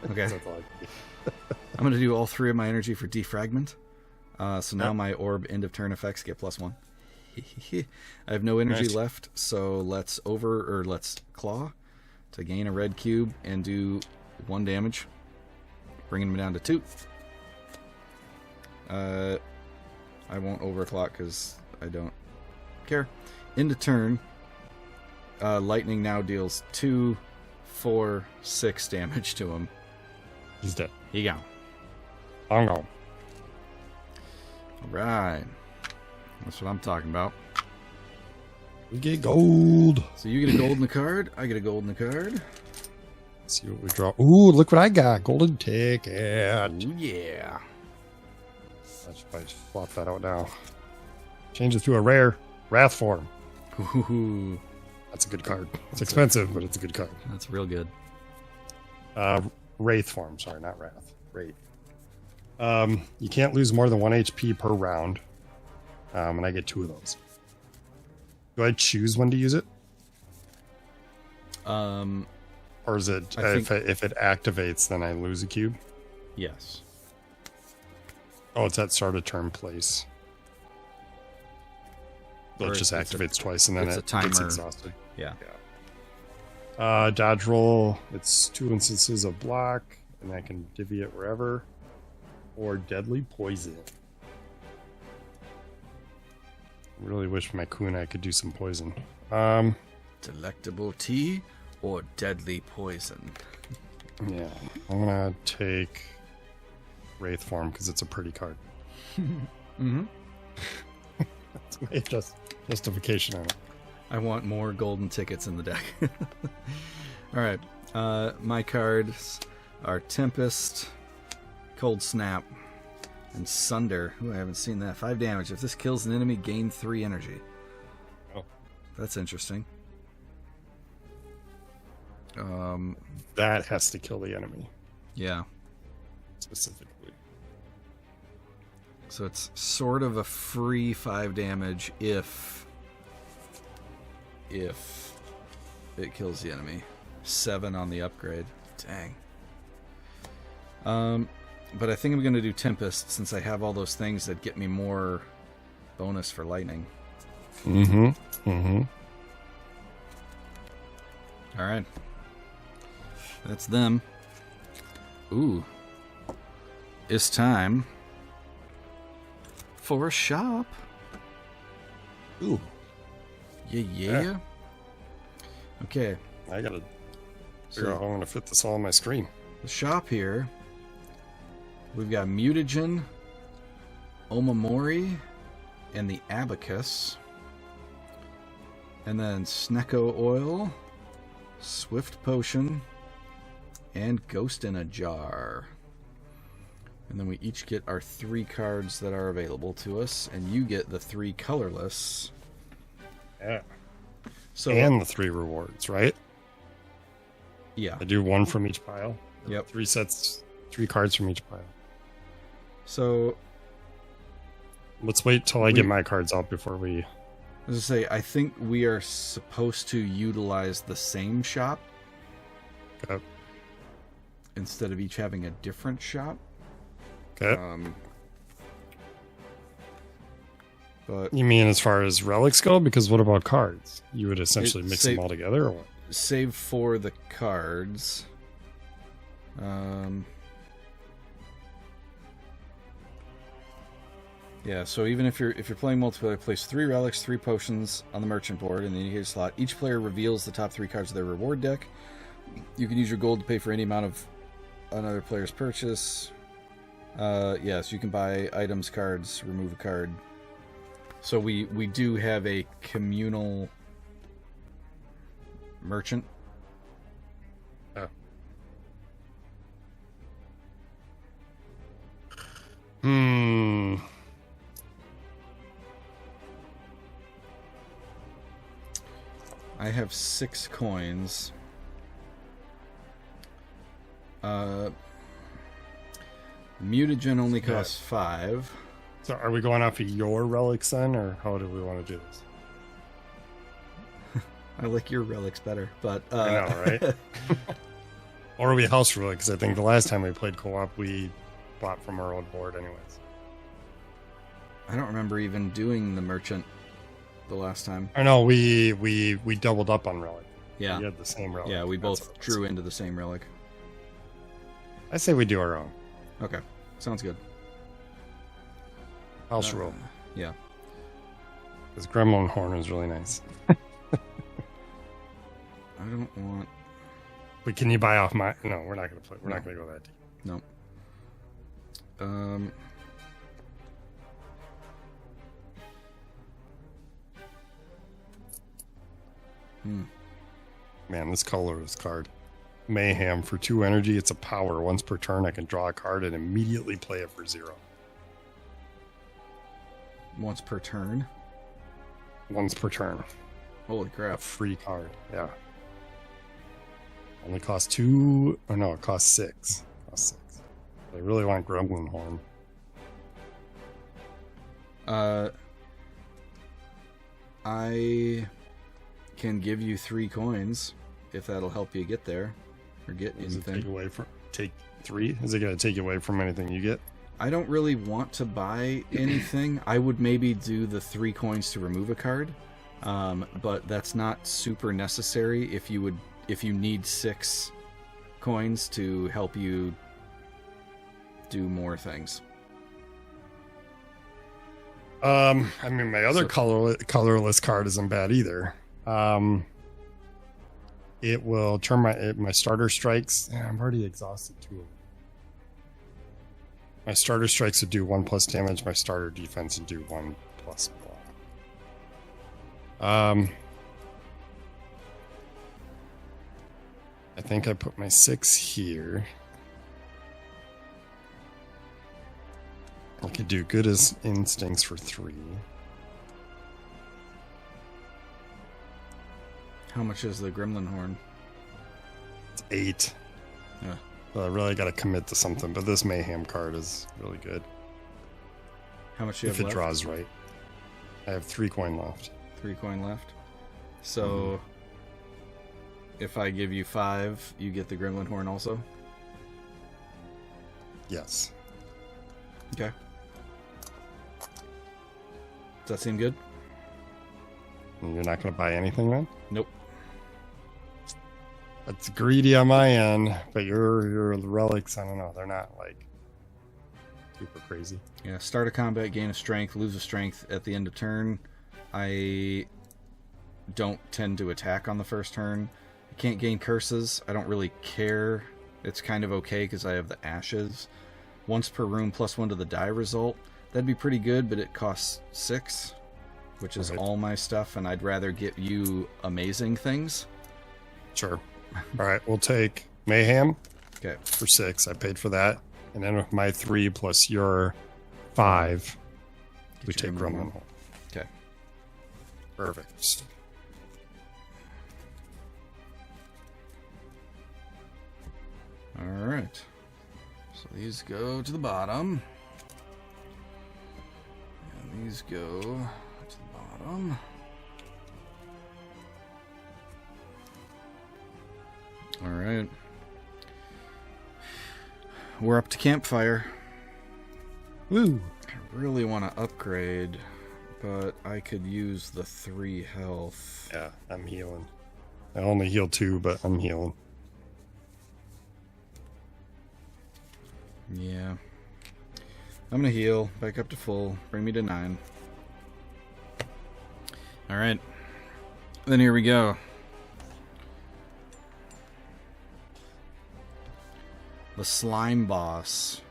Okay. That's all I can do. I'm going to do all 3 of my energy for defragment. So now my orb end of turn effects get +1. I have no energy left, so let's claw to gain a red cube and do 1 damage, bringing me down to 2. I won't overclock because I don't care. End of turn. Lightning now deals 2, 4, 6 damage to him. He's dead. He go. Bongo. All right. That's what I'm talking about. We get gold. So you get a gold in the card. I get a gold in the card. Let's see what we draw. Ooh, look what I got. Golden ticket. Ooh, yeah. I should probably just flop that out now. Change it to a rare Wrath form. Ooh, That's a good card. It's expensive, but it's a good card. that's real good. Wraith form. Sorry, not Wrath. Wraith. You can't lose more than 1 HP per round. And I get 2 of those. Do I choose when to use it? Or is it if it activates, then I lose a cube? Yes. Oh, it's at start of turn place. So Or it just it's activates twice, and then it's a it timer. gets exhausted. Yeah. Dodge roll. It's 2 instances of block, and I can divvy it wherever. Or deadly poison. Really wish my kunai could do some poison. Delectable tea or deadly poison. Yeah, I'm gonna take Wraith form because it's a pretty card. Mm-hmm. That's my justification on it. I want more golden tickets in the deck. All right. My cards are Tempest, Cold Snap, and Sunder. Ooh, I haven't seen that. 5 damage. If this kills an enemy, gain 3 energy. Oh. That's interesting. That has to kill the enemy Yeah. specifically. So it's sort of a free 5 damage if it kills the enemy. 7 on the upgrade. Dang. But I think I'm going to do Tempest since I have all those things that get me more bonus for lightning. Mm-hmm. Mm-hmm. All right. That's them. Ooh. It's time for a shop. Ooh. Yeah. Okay. I gotta figure out how I'm gonna fit this all on my screen. The shop here, we've got Mutagen, Omamori, and the Abacus. And then Snecko Oil, Swift Potion, and Ghost in a Jar. And then we each get our 3 cards that are available to us, and you get the 3 colorless. Yeah. So, And the 3 rewards, right? yeah. I do 1 from each pile. Yep. 3 sets, 3 cards from each pile. So, Let's wait till I get my cards out before we... as I say, I think we are supposed to utilize the same shop Okay. instead of each having a different shop. Okay. But You mean as far as relics go? Because what about cards? You would essentially mix them all together, or what? save for the cards. Yeah, so even if you're playing multiplayer, place 3 relics, 3 potions on the merchant board in the indicated slot. Each player reveals the top 3 cards of their reward deck. You can use your gold to pay for any amount of another player's purchase. Yeah, so you can buy items, cards, remove a card. So we do have a communal merchant. Oh. I have 6 coins. Mutagen only costs 5. So are we going off of your relics then, or how do we want to do this? I like your relics better, but I know, right? Or are we house relics? I think the last time we played co-op, we bought from our own board anyways. I don't remember even doing the merchant the last time. I know, we doubled up on relic. Yeah. We had the same relic. Yeah, we That's both what it drew was. into the same relic. I say we do our own. Okay, sounds good. House rule. Yeah. Because Gremlin Horn is really nice. I don't want... But can you buy off my... No, we're not going to play. We're not going to go that deep. No. Um. Man, this colorless card. Mayhem for 2 energy. It's a power. Once per turn, I can draw a card and immediately play it for 0. Once per turn. Once per turn. Holy A crap! free card. Yeah. Only costs 2. Oh no, it costs 6. Costs 6. I really want Gremlin Horn. I can give you 3 coins if that'll help you get there or get Does it anything. take 3? Is it going to take away from anything you get? I don't really want to buy anything. I would maybe do the 3 coins to remove a card, but that's not super necessary if you need 6 coins to help you do more things. I mean, my other colorless card isn't bad either. It will turn my starter strikes. I'm already exhausted too. My starter strikes would do 1+ damage. My starter defense would do 1+ block. I think I put my 6 here. I could do good as instincts for 3. How much is the Gremlin Horn? It's 8. Yeah. So I really got to commit to something, but this Mayhem card is really good. How much do you If have it left? draws right. I have 3 coin left. 3 coin left. So, if I give you 5, you get the Gremlin Horn also? Yes. Okay. Does that seem good? And you're not going to buy anything then? Nope. That's greedy on my end, but your relics, I don't know, they're not like super crazy. Yeah, start a combat, gain a strength, lose a strength at the end of turn. I don't tend to attack on the first turn. I can't gain curses. I don't really care. It's kind of okay because I have the ashes. Once per room, +1 to the die result. That'd be pretty good, but it costs 6, which is Right. all my stuff, and I'd rather get you amazing things. Sure. All right, we'll take Mayhem Okay. for 6. I paid for that. And then with my 3 plus your 5, we Get your take Gremlin Gremlin Horn. Horn. Okay. Perfect. All right. So these go to the bottom. And these go to the bottom. All right. We're up to campfire. Woo! I really want to upgrade, but I could use the 3 health. Yeah, I'm healing. I only heal 2, but I'm healing. Yeah. I'm gonna heal back up to full. Bring me to 9. All right. Then here we go. The slime boss.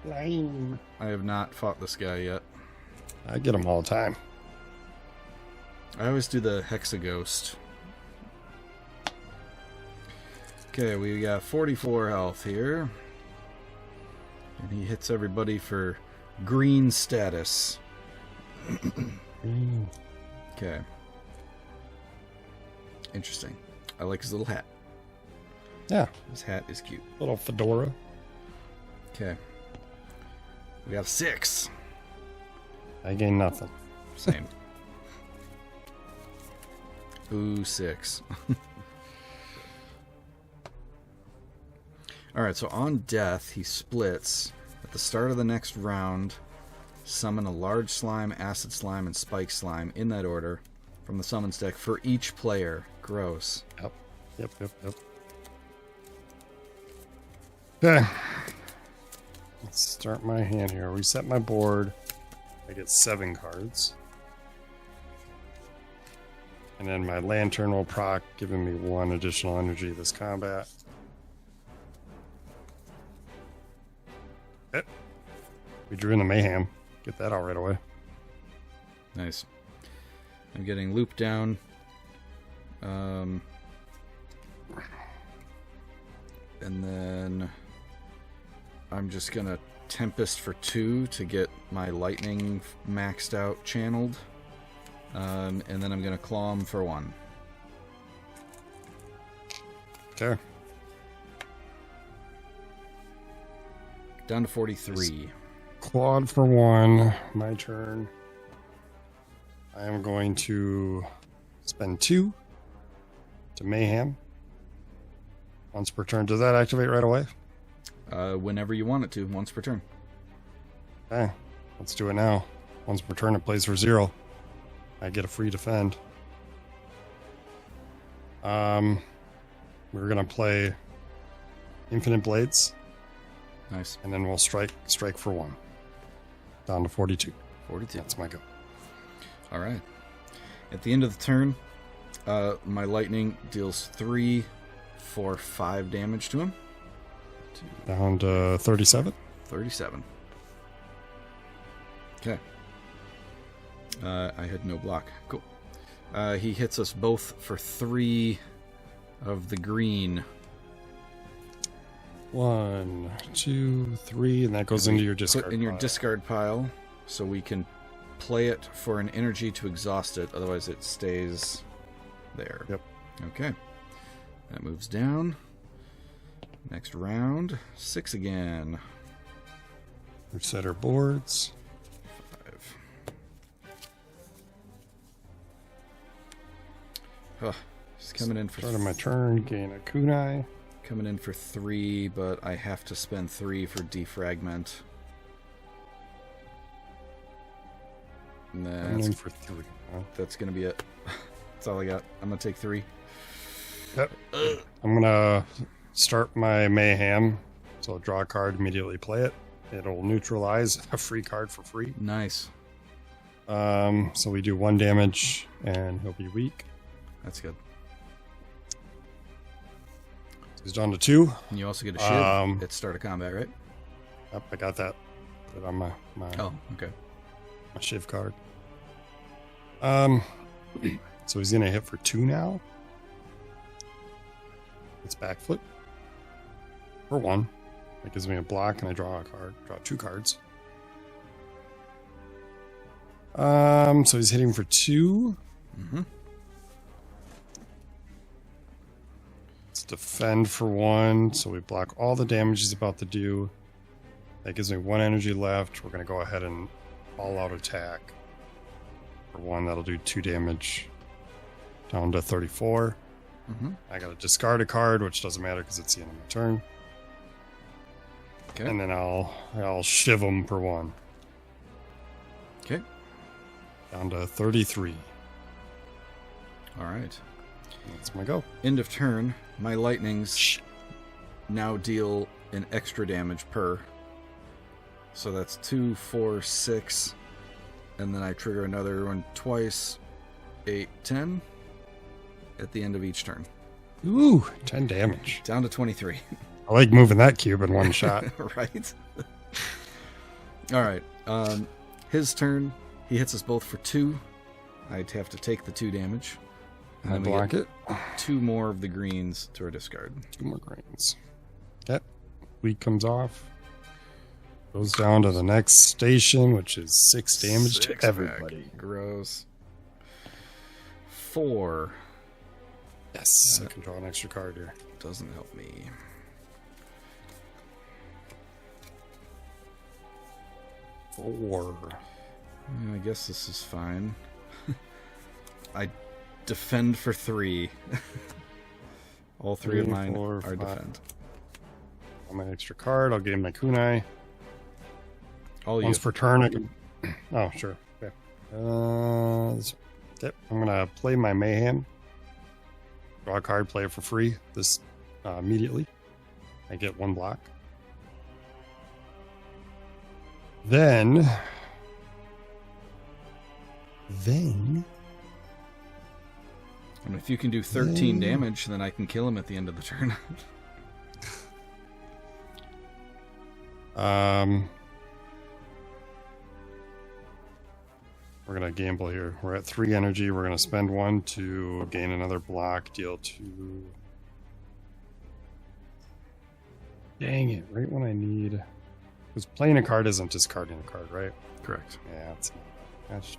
Slime. I have not fought this guy yet. I get them all the time. I always do the Hexaghost. Okay, we got 44 health here. And he hits everybody for green status. Okay. Interesting. I like his little hat. Yeah, His hat is cute. little fedora. Okay. We have 6. I gain nothing. Same. Ooh, 6. Alright, so on death, he splits. At the start of the next round, summon a large slime, acid slime, and spike slime in that order from the summons deck for each player. Gross. Yep. Okay. Let's start my hand here. Reset my board. I get 7 cards. And then my lantern will proc, giving me 1 additional energy this combat. We drew in the mayhem. Get that out right away. Nice. I'm getting looped down. And then I'm just gonna Tempest for 2 to get my lightning maxed out channeled. And then I'm gonna Claw him for 1. Okay. Down to 43. Clawed for 1. My turn. I am going to spend 2 to mayhem. Once per turn. Does that activate right away? Whenever you want it to, once per turn. Okay. Let's do it now. Once per turn, it plays for 0. I get a free defend. We're gonna play Infinite Blades, Nice. and then we'll strike for 1. Down to 42. 42. That's my go. All right. At the end of the turn, my lightning deals 3 for 5 damage to him. Down to 37. 37. Okay. I had no block. Cool. He hits us both for 3 of the green. 1, 2, 3, and that goes into your discard. Put in your pile. discard pile, so we can play it for an energy to exhaust it. Otherwise, it stays there. Yep. Okay. That moves down. Next round, 6 again. Reset our boards. 5. Oh, he's coming in for Start of my turn. Gain a kunai. coming in for 3, but I have to spend 3 for defragment. And Coming in for 3. that's gonna be it. That's all I got. I'm gonna take 3. Yep. I'm gonna start my mayhem. So I'll draw a card, immediately play it. It'll neutralize a free card for free. Nice. So we do 1 damage, and he'll be weak. That's good. He's down to 2. And you also get a shield at start of combat, right? Yep, I got that. Put it on my Oh, okay. my shiv card. So he's gonna hit for 2 now. It's backflip for 1. That gives me a block, and I draw a card. Draw 2 cards. So he's hitting for 2. Mm-hmm. Let's defend for 1. So we block all the damage he's about to do. That gives me 1 energy left. We're gonna go ahead and all-out attack for 1. That'll do 2 damage. Down to 34. Mm-hmm. I gotta discard a card, which doesn't matter because it's the end of my turn. Okay. And then I'll shiv him for 1. Okay. Down to 33. All right. That's my go. End of turn. My lightnings now deal an extra damage per. So that's 2, 4, 6. And then I trigger another one twice. 8, 10. At the end of each turn. Ooh, 10 damage. Down to 23. I like moving that cube in one shot. Right? All right. His turn. He hits us both for 2. I'd have to take the 2 damage. I block it. 2 more of the greens to our discard. 2 more grains. Yep. Weak comes off. Goes down to the next station, which is 6 damage 6 to everybody. back. Gross. 4. Yes. I can draw an extra card here. Doesn't help me. Four. I guess this is fine. I defend for 3. All 3 of 3, mine 4, are 5. defend. On my extra card, I'll gain my kunai. All Once you. per turn, I can. Oh, sure. Okay. Yep. I'm gonna play my mayhem. Draw a card, play it for free. This immediately. I get 1 block. Then. And if you can do 13 damage, then I can kill him at the end of the turn. We're going to gamble here. We're at 3 energy. We're going to spend 1 to gain another block, deal 2. Dang it, right when I need... Because playing a card isn't discarding a card, right? Correct. Yeah, that's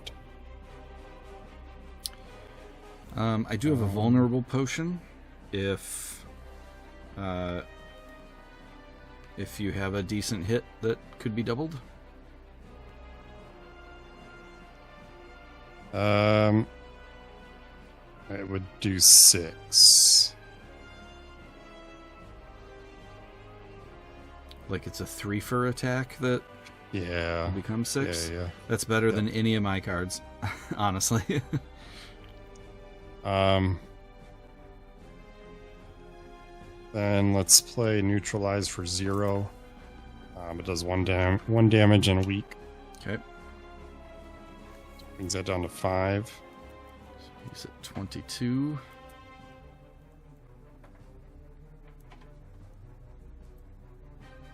I do have a vulnerable potion. If you have a decent hit that could be doubled. It would do 6. Like it's a 3 for attack that Yeah. becomes 6. Yeah. That's better than any of my cards, honestly. Then let's play neutralize for 0. It does 1 damage in a week. Okay. Brings that down to 5. So he's at 22.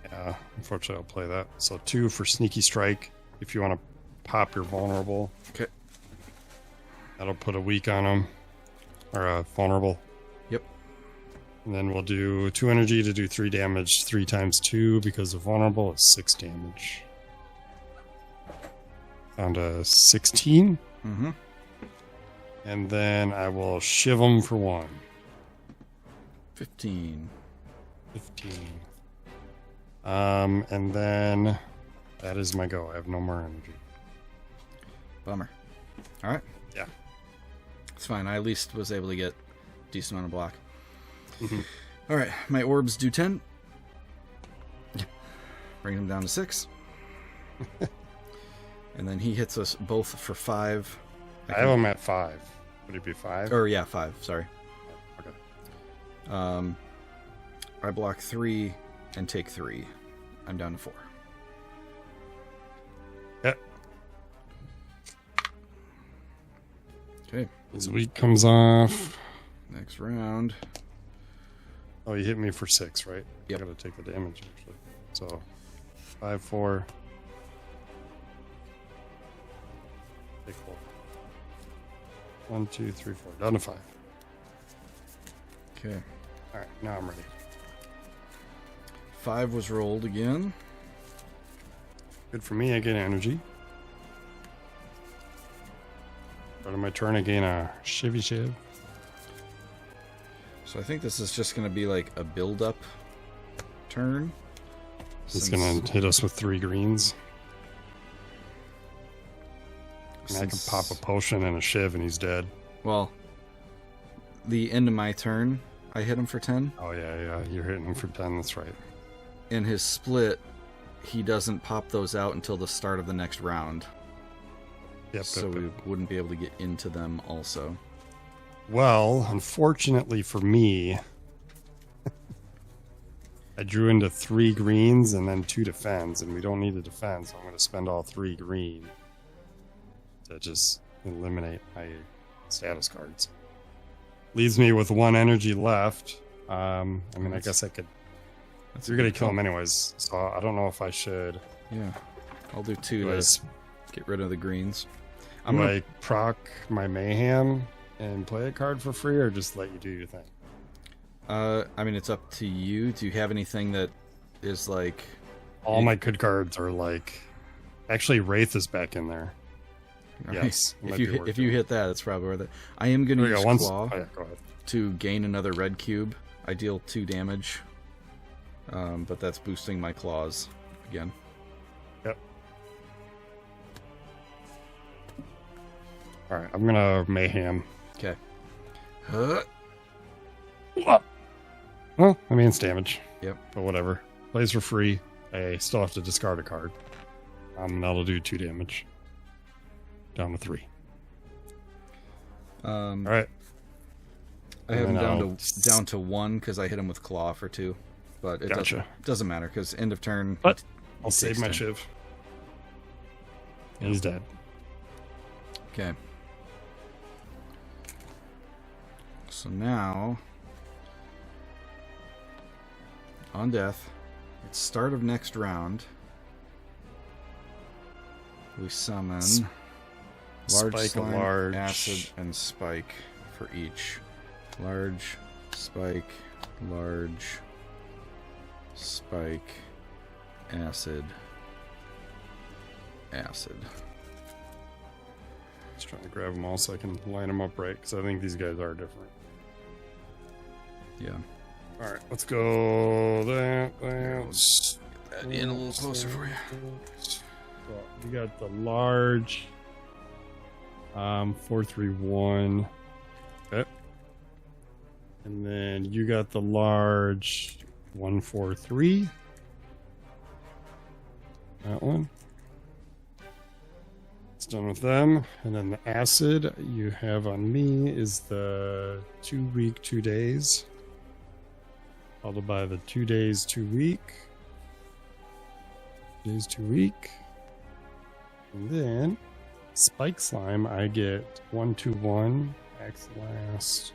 Yeah, unfortunately I'll play that. So 2 for sneaky strike if you want to pop your vulnerable. Okay. That'll put a weak on him. Or a vulnerable. Yep. And then we'll do 2 energy to do 3 damage. 3 times 2 because the vulnerable is 6 damage. Down to 16. Mm-hmm. And then I will shiv him for 1. 15. 15. And then that is my go. I have no more energy. Bummer. All right. Yeah. It's fine. I at least was able to get a decent amount of block. Mm-hmm. All right. My orbs do 10. Bring them down to 6. And then he hits us both for 5. I have him at 5. Would it be 5? Or yeah, 5. Sorry. Okay. I block 3 and take 3. I'm down to 4. Yep. Okay. His weak comes off. Next round. Oh, you hit me for 6, right? Yep. I gotta take the damage actually. So 5, 4. Take 4. 1, 2, 3, 4. Down to 5. Okay. Alright, now I'm ready. 5 was rolled again. Good for me, I get energy. Start of my turn, I gain a shivy shiv. So I think this is just going to be like a build-up turn. He's gonna hit us with 3 greens. And I can pop a potion and a shiv and he's dead. Well, the end of my turn, I hit him for 10. Oh yeah, you're hitting him for 10, that's right. In his split, he doesn't pop those out until the start of the next round. Yep. So we wouldn't be able to get into them also. Well, unfortunately for me, I drew into 3 greens and then 2 defends, and we don't need a defense, so I'm going to spend all 3 green to just eliminate my status cards. Leaves me with 1 energy left. I mean, I guess I could... You're going to kill him anyways, so I don't know if I should... Yeah, I'll do 2 to get rid of the greens. Do I proc my Mayhem and play a card for free, or just let you do your thing? I mean, it's up to you. Do you have anything that is like... All my good cards are like... Actually, Wraith is back in there. Right. Yes. If you hit that, it's probably worth it. I am going to use Claw go ahead. to gain another red cube. I deal 2 damage. But that's boosting my claws again. Yep. Alright, I'm gonna Mayhem. Okay. Well, I mean, it's damage. Yep. But whatever. Plays for free. I still have to discard a card. That'll do 2 damage. Down to 3. Alright. I have him down to 1 because I hit him with Claw for 2. But it doesn't matter because end of turn. But I'll save my shiv. He's dead. Okay. So now, on death, it's start of next round. We summon Large spike, slime, a large acid, and spike for each. Large, spike, large, spike, acid, acid. Just trying to grab them all so I can line them up right, because I think these guys are different. Yeah. All right, let's go. That. Let's get that in a little closer for you. So we got the large 431. Okay. And then you got the large 143. That one. It's done with them. And then the acid you have on me is the 2 week, 2 days. Followed by the 2 days, 2 week. Days, 2 week. And then spike slime, I get 121. Axe last.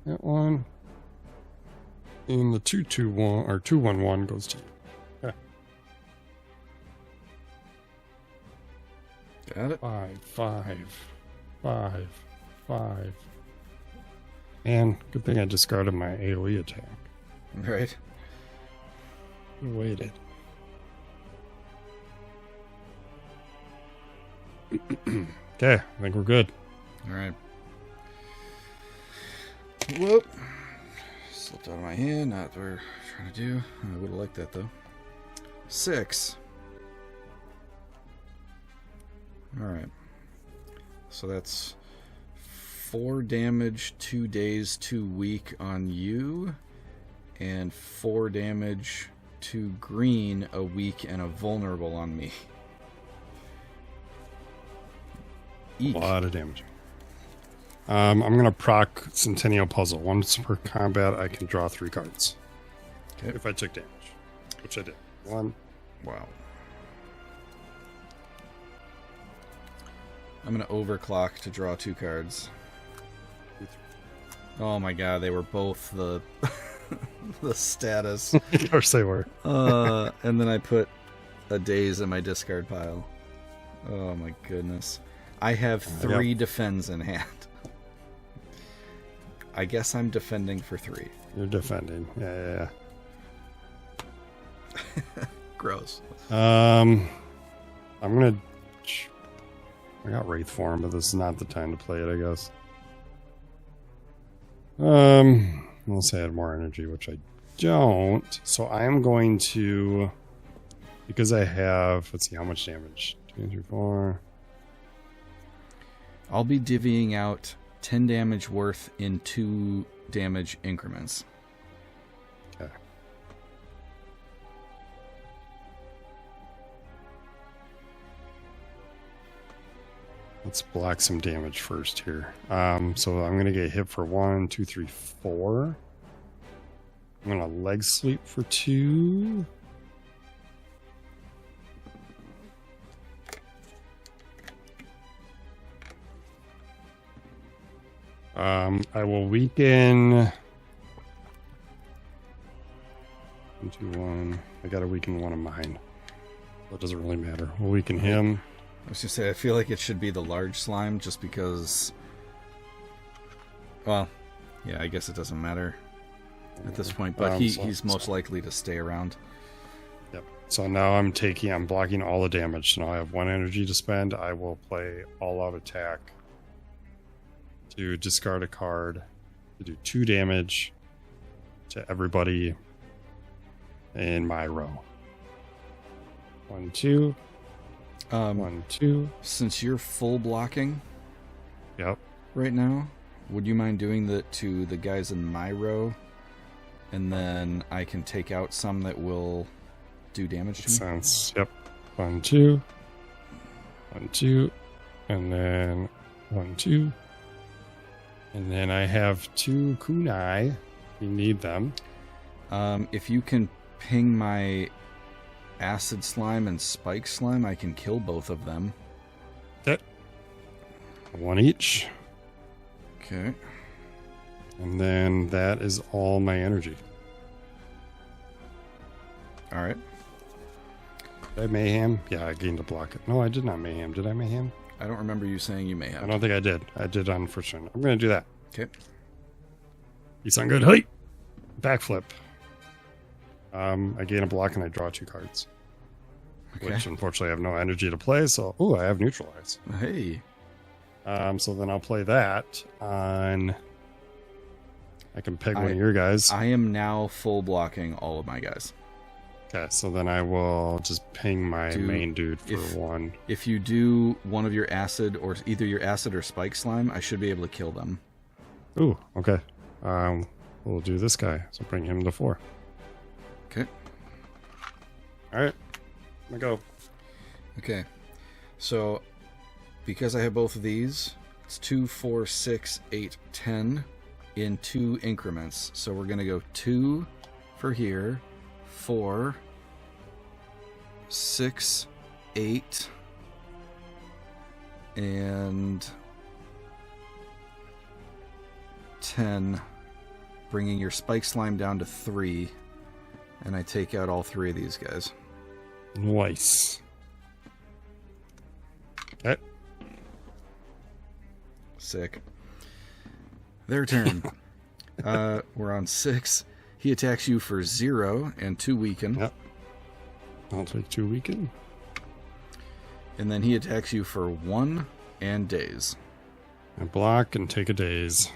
That one. And the 221 or 211 goes to you. Okay. Got it. 5, 5, 5, 5. And good thing I discarded my AoE attack. Right. Waited. Okay, I think we're good. All right. Whoop. Slipped out of my hand. Not what we're trying to do. I would have liked that, though. 6. All right. So that's 4 damage, 2 days, 2 week on you. And 4 damage, 2 green, a weak, and a vulnerable on me. Eek. A lot of damage. I'm going to proc Centennial Puzzle. Once per combat, I can draw 3 cards. Okay. If I took damage, which I did. 1. Wow. I'm going to overclock to draw 2 cards. Oh my god, they were both the the status. Of course they were. And then I put a daze in my discard pile. Oh my goodness. I have 3 defends in hand. I guess I'm defending for 3. You're defending. Yeah. Gross. I'm gonna. I got Wraith form, but this is not the time to play it, I guess. Unless I had more energy, which I don't. So I am going to, because I have. Let's see how much damage. 2, 3, 4. I'll be divvying out 10 damage worth in 2 damage increments. Okay. Let's block some damage first here. So I'm going to get hit for 1, 2, 3, 4. I'm going to leg sweep for 2. I will weaken. 1, 2, 1. I got to weaken one of mine. That doesn't really matter. We'll weaken him. I was going to say, I feel like it should be the large slime just because... Well, yeah, I guess it doesn't matter at this point, but he's most likely to stay around. Yep. So now I'm blocking all the damage. So now I have 1 energy to spend. I will play all-out attack to discard a card to do 2 damage to everybody in my row. 1, 2. 1, 2. Since you're full blocking Yep. right now, would you mind doing that to the guys in my row? And then I can take out some that will do damage to me? Sounds, yep. 1, 2. 1, 2. And then 1, 2. And then I have 2 kunai. You need them. If you can ping my acid slime and spike slime, I can kill both of them. Okay. 1 each. Okay. And then that is all my energy. Alright. Did I mayhem? Yeah, I gained a block. No, I did not mayhem. Did I mayhem? I don't remember you saying you may I have. don't think I did. I did on first turn. I'm going to do that. Okay. You sound good. Hey! Backflip. I gain a block and I draw 2 cards. Okay. Which unfortunately I have no energy to play, so I have neutralize. Hey. So then I'll play that on. I can peg one of your guys. I am now full blocking all of my guys. Okay, so then I will just ping my main dude for 1. If you do one of your acid, or either your acid or spike slime, I should be able to kill them. Ooh, okay. We'll do this guy. So bring him to 4. Okay. All right. I'm gonna go. Okay. So, because I have both of these, it's 2, 4, 6, 8, 10 in 2 increments. So we're going to go 2 for here, 4, 6, 8, and 10, bringing your spike slime down to 3, and I take out all 3 of these guys. Nice. Okay. Sick. Their turn. We're on 6. He attacks you for 0 and 2 weaken. Yep. I'll take 2 weaken. And then he attacks you for 1 and daze. I block and take a daze.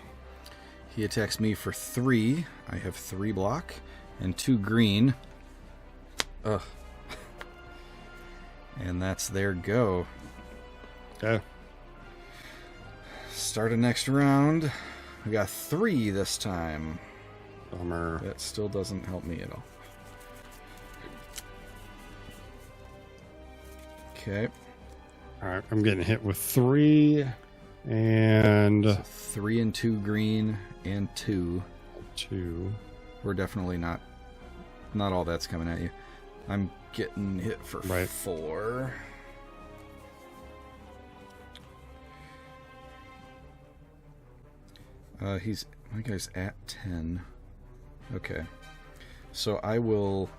He attacks me for 3. I have 3 block and 2 green. Ugh. And that's their go. Okay. Start a next round. We got 3 this time. Bummer. That still doesn't help me at all. Okay. Alright, I'm getting hit with 3 and So 3 and 2 green and 2. 2. We're definitely not all that's coming at you. I'm getting hit for 4. My guy's at 10. Okay. So I will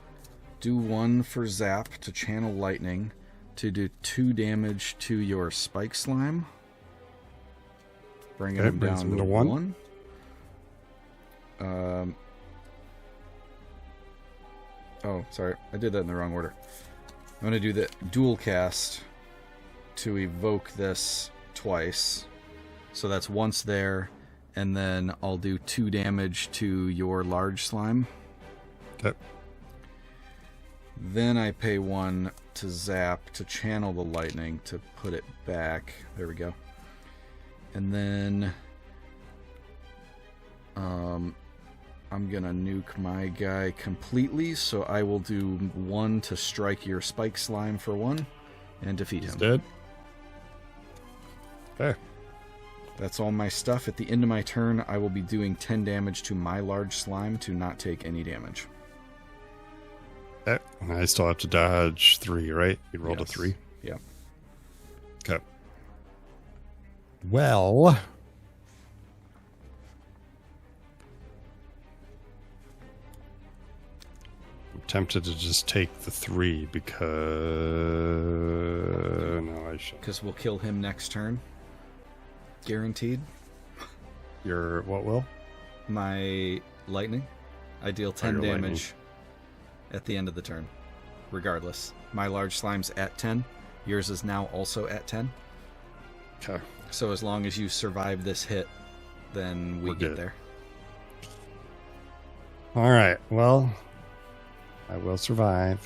do 1 for zap to channel lightning to do 2 damage to your spike slime. Bringing him down to 1. Oh, sorry. I did that in the wrong order. I'm going to do the dual cast to evoke this twice. So that's once there. And then I'll do 2 damage to your large slime. Okay. Then I pay 1 to zap to channel the lightning to put it back. There we go. And then I'm going to nuke my guy completely. So I will do 1 to strike your spike slime for 1 and defeat him. He's dead. Okay. That's all my stuff. At the end of my turn, I will be doing 10 damage to my large slime to not take any damage. Okay. And I still have to dodge 3, right? You rolled a 3? Yeah. Okay. Well, I'm tempted to just take the 3 because no, I should. Because we'll kill him next turn. Guaranteed. Your what will? My lightning. I deal 10 your damage lightning. at the end of the turn. Regardless. My large slime's at 10. Yours is now also at 10. Okay. So as long as you survive this hit, then we We're get good. there. All right. Well, I will survive.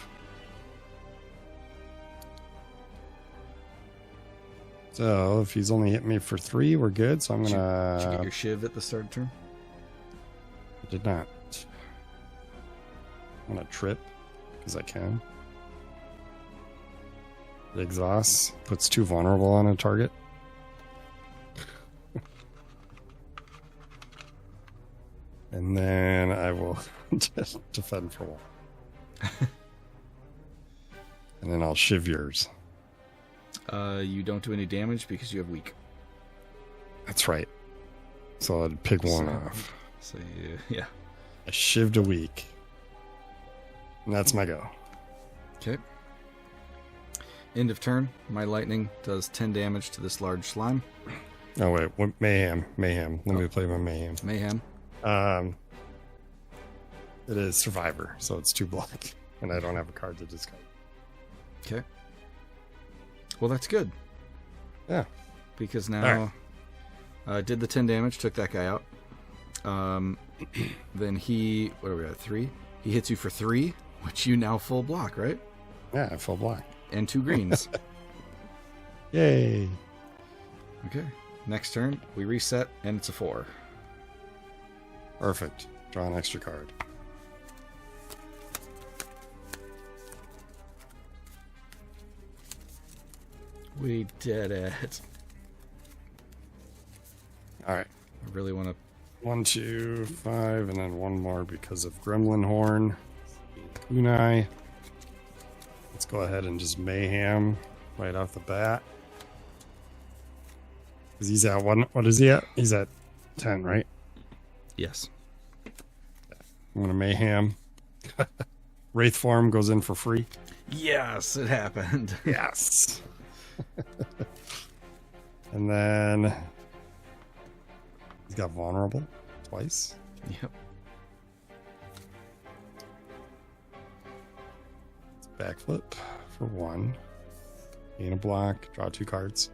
So if he's only hit me for 3, we're good. So I'm Did you gonna. get your shiv at the start of the turn? I did not. I'm gonna trip because I can. It exhausts, puts 2 vulnerable on a target. And then I will just defend for 1. And then I'll shiv yours. You don't do any damage because you have weak. That's right. So I'd pick 1 off. So yeah. I shivved a week. And that's my go. Okay. End of turn. My lightning does 10 damage to this large slime. Oh wait, what, mayhem. Let me play my mayhem. Mayhem. It is survivor, so it's 2 block, and I don't have a card to discard. Okay. Well, that's good. Yeah. Because now, did the 10 damage, took that guy out. Then he, what are we at, 3? He hits you for 3, which you now full block, right? Yeah, full block. And 2 greens. Yay. Okay. Next turn, we reset, and it's a 4. Perfect. Draw an extra card. We did it. All right. I really want to... 1, 2, 5, and then 1 more because of Gremlin Horn. Kunai. Let's go ahead and just mayhem right off the bat. Because he's at 1. What is he at? He's at 10, right? Yes. I'm going to mayhem. Wraith form goes in for free. Yes, it happened. Yes. And then he's got vulnerable twice. Yep. Backflip for 1. Gain a block. Draw 2 cards.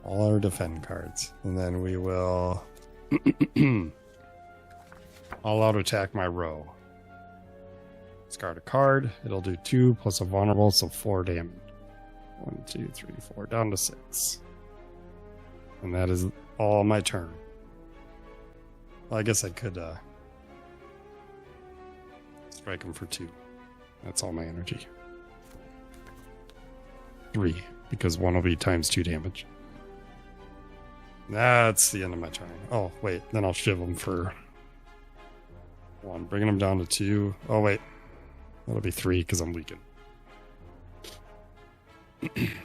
All our defend cards. And then we will all out attack my row. Discard a card. It'll do 2 plus a vulnerable, so 4 damage. 1, 2, 3, 4, down to 6. And that is all my turn. Well, I guess I could strike him for 2. That's all my energy. 3, because 1 will be times 2 damage. That's the end of my turn. Oh, wait, then I'll shiv him for 1, bringing him down to 2. Oh, wait, that'll be 3 because I'm weakened.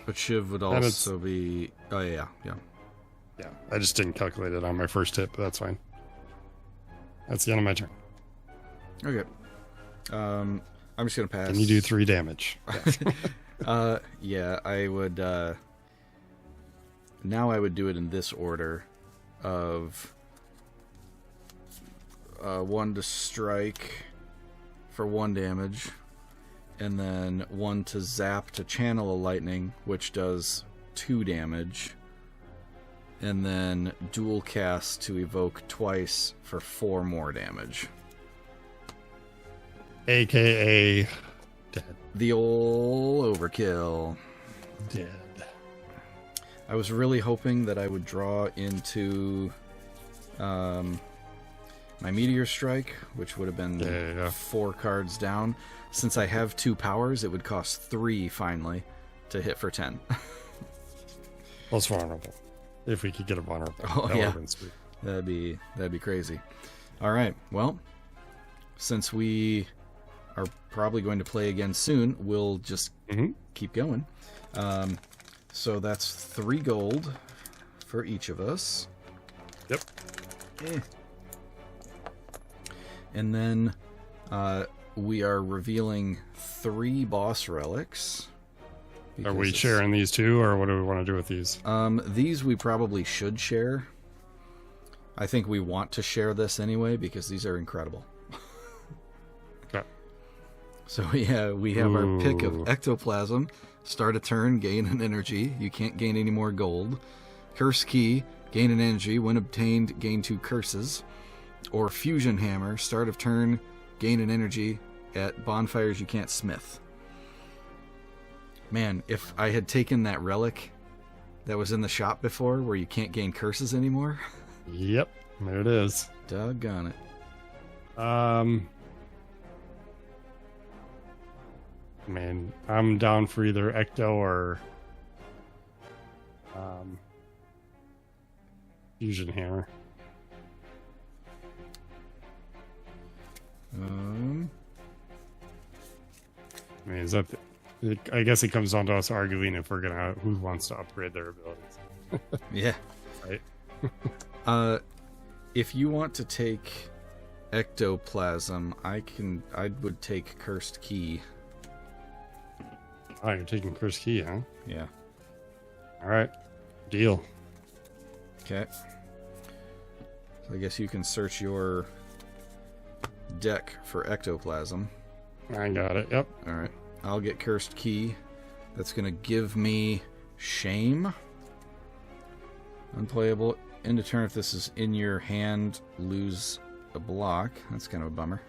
But Shiv would also be... Oh, yeah. Yeah, I just didn't calculate it on my first hit, but that's fine. That's the end of my turn. Okay. I'm just going to pass. Can you do 3 damage? Yeah. Yeah, I would... Now I would do it in this order of 1 to strike for 1 damage, and then 1 to zap to channel a lightning, which does 2 damage, and then dual cast to evoke twice for 4 more damage. AKA dead. The ol' overkill. Dead. I was really hoping that I would draw into my Meteor Strike, which would have been 4 cards down. Since I have 2 powers, it would cost 3 finally to hit for 10. Plus vulnerable. If we could get a vulnerable. Oh, that yeah. would have been sweet. That'd be crazy. All right. Well, since we are probably going to play again soon, we'll just keep going. So that's 3 gold for each of us. Yep. And then we are revealing 3 boss relics. Are we sharing these 2, or what do we want to do with these? These we probably should share. I think we want to share this anyway because these are incredible. Okay. So yeah, we have our pick of Ectoplasm. Start a turn, gain an energy. You can't gain any more gold. Curse Key, gain an energy. When obtained, gain 2 curses. Or Fusion Hammer, start of turn, gain an energy. At bonfires you can't smith. Man, if I had taken that relic that was in the shop before where you can't gain curses anymore. Yep, there it is. Doggone it. Man, I'm down for either Ecto or Fusion Hammer. I mean, is that? I guess it comes down to us arguing if we're gonna who wants to upgrade their abilities. Yeah. Right. If you want to take Ectoplasm, I would take Cursed Key. Oh, you're taking Curse Key, huh? Yeah. All right. Deal. Okay. So I guess you can search your deck for ectoplasm. I got it. Yep. All right. I'll get Cursed Key. That's going to give me Shame. Unplayable. End of turn, if this is in your hand, lose a block. That's kind of a bummer.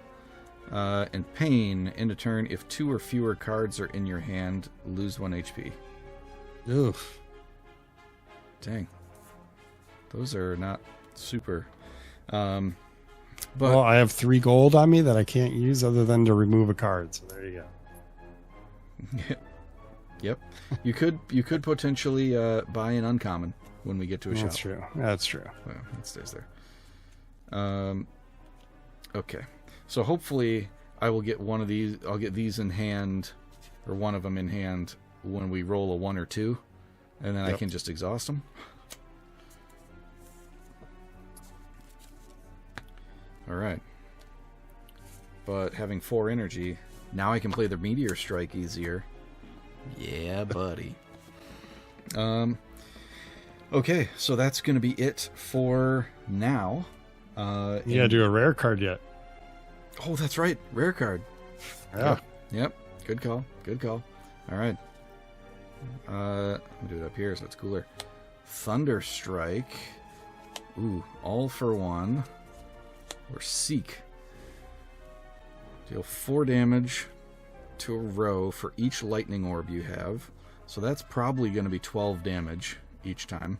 And Pain. End of turn, if 2 or fewer cards are in your hand, lose 1 HP. Oof. Dang. Those are not super. But Well, I have 3 gold on me that I can't use other than to remove a card. So there you go. Yep. You could potentially buy an uncommon when we get to a shop. That's true. That's true. Well, it stays there. Okay. So hopefully I will get one of these. I'll get these in hand, or one of them in hand when we roll a 1 or 2, and then I can just exhaust them. All right. But having 4 energy, now I can play the Meteor Strike easier. Yeah, buddy. Okay, so that's going to be it for now. Yeah, do a rare card yet. Oh, that's right. Rare card. Yeah. Yep. Good call. Good call. All right. I'll do it up here so it's cooler. Thunder Strike. Ooh, all for 1. Or Seek. Deal 4 damage to a row for each lightning orb you have. So that's probably going to be 12 damage each time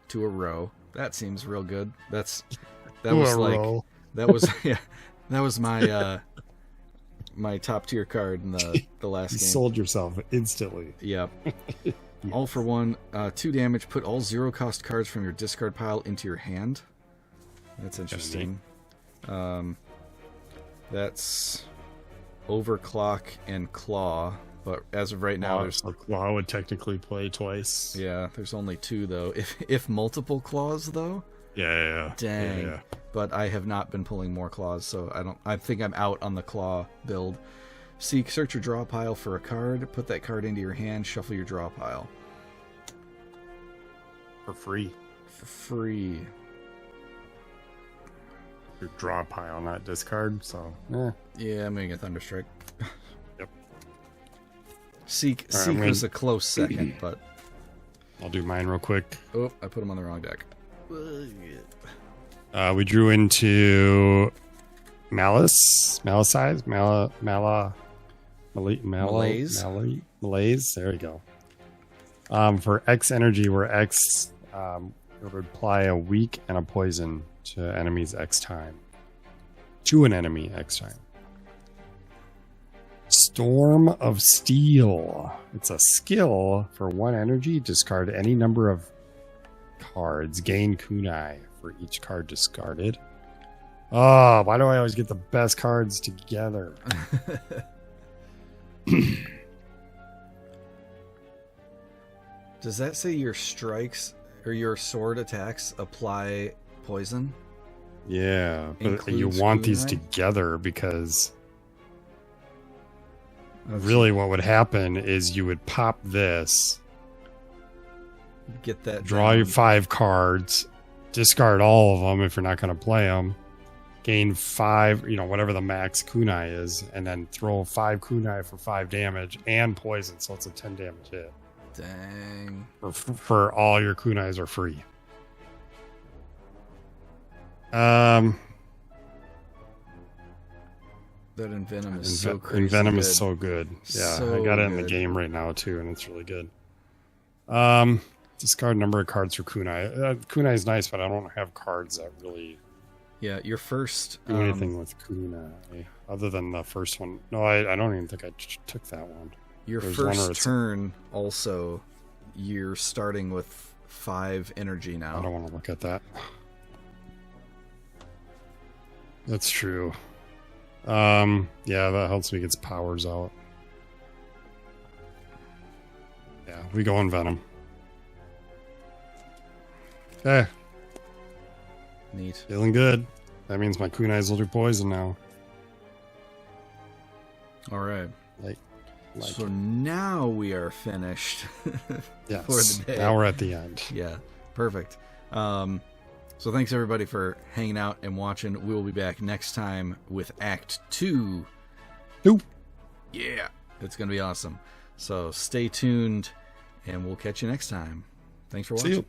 to a row. That seems real good. That was like that was yeah, that was my my top tier card in the last You game. sold yourself instantly. Yep. All for 1, 2 damage. Put all 0 cost cards from your discard pile into your hand. That's interesting. That's Overclock and Claw, but as of right now, there's Claw would technically play twice. Yeah, there's only 2 though. If multiple claws though. Yeah. Dang. Yeah. But I have not been pulling more claws, so I think I'm out on the claw build. Seek, search your draw pile for a card. Put that card into your hand. Shuffle your draw pile. For free. For free. Your draw pile, not discard. So Yeah, I'm gonna get Thunderstrike. Yep. Seek Right, was a close second, but I'll do mine real quick. oh, I put him on the wrong deck. We drew into Malaise. There we go. For X energy, where X would apply a weak and a poison to enemies X time. To an enemy X time. Storm of Steel. It's a skill for 1 energy. Discard any number of cards. Gain kunai for each card discarded. Oh, why do I always get the best cards together? Does that say your strikes or your sword attacks apply poison? Yeah, but Includes you want these kunai? together because really what would happen is you would pop this, Get that draw down. your 5 cards, discard all of them if you're not going to play them, gain 5, whatever the max kunai is, and then throw 5 kunai for 5 damage and poison, so it's a 10 damage hit. Dang. For all your kunais are free. That Envenom is so crazy. Envenom good. is so good. Yeah, So I got it in the good. game right now too, and it's really good. Discard number of cards for kunai. Kunai is nice, but I don't have cards that really Yeah, your first do anything with kunai other than the first one. No, I don't even think I took that one. Your There's one where first it's- turn also, you're starting with 5 energy I now. don't want to look at that. That's true. Yeah, that helps me get its powers out. Yeah, we go in Venom. Okay, Neat. feeling good. That means my kunais will do poison now. All right. Like so now we are finished yes. for the day. Now we're at the end. Yeah, perfect. So thanks everybody for hanging out and watching. We will be back next time with Act 2. Ooh. Yeah, it's going to be awesome. So stay tuned, and we'll catch you next time. Thanks for watching. See you.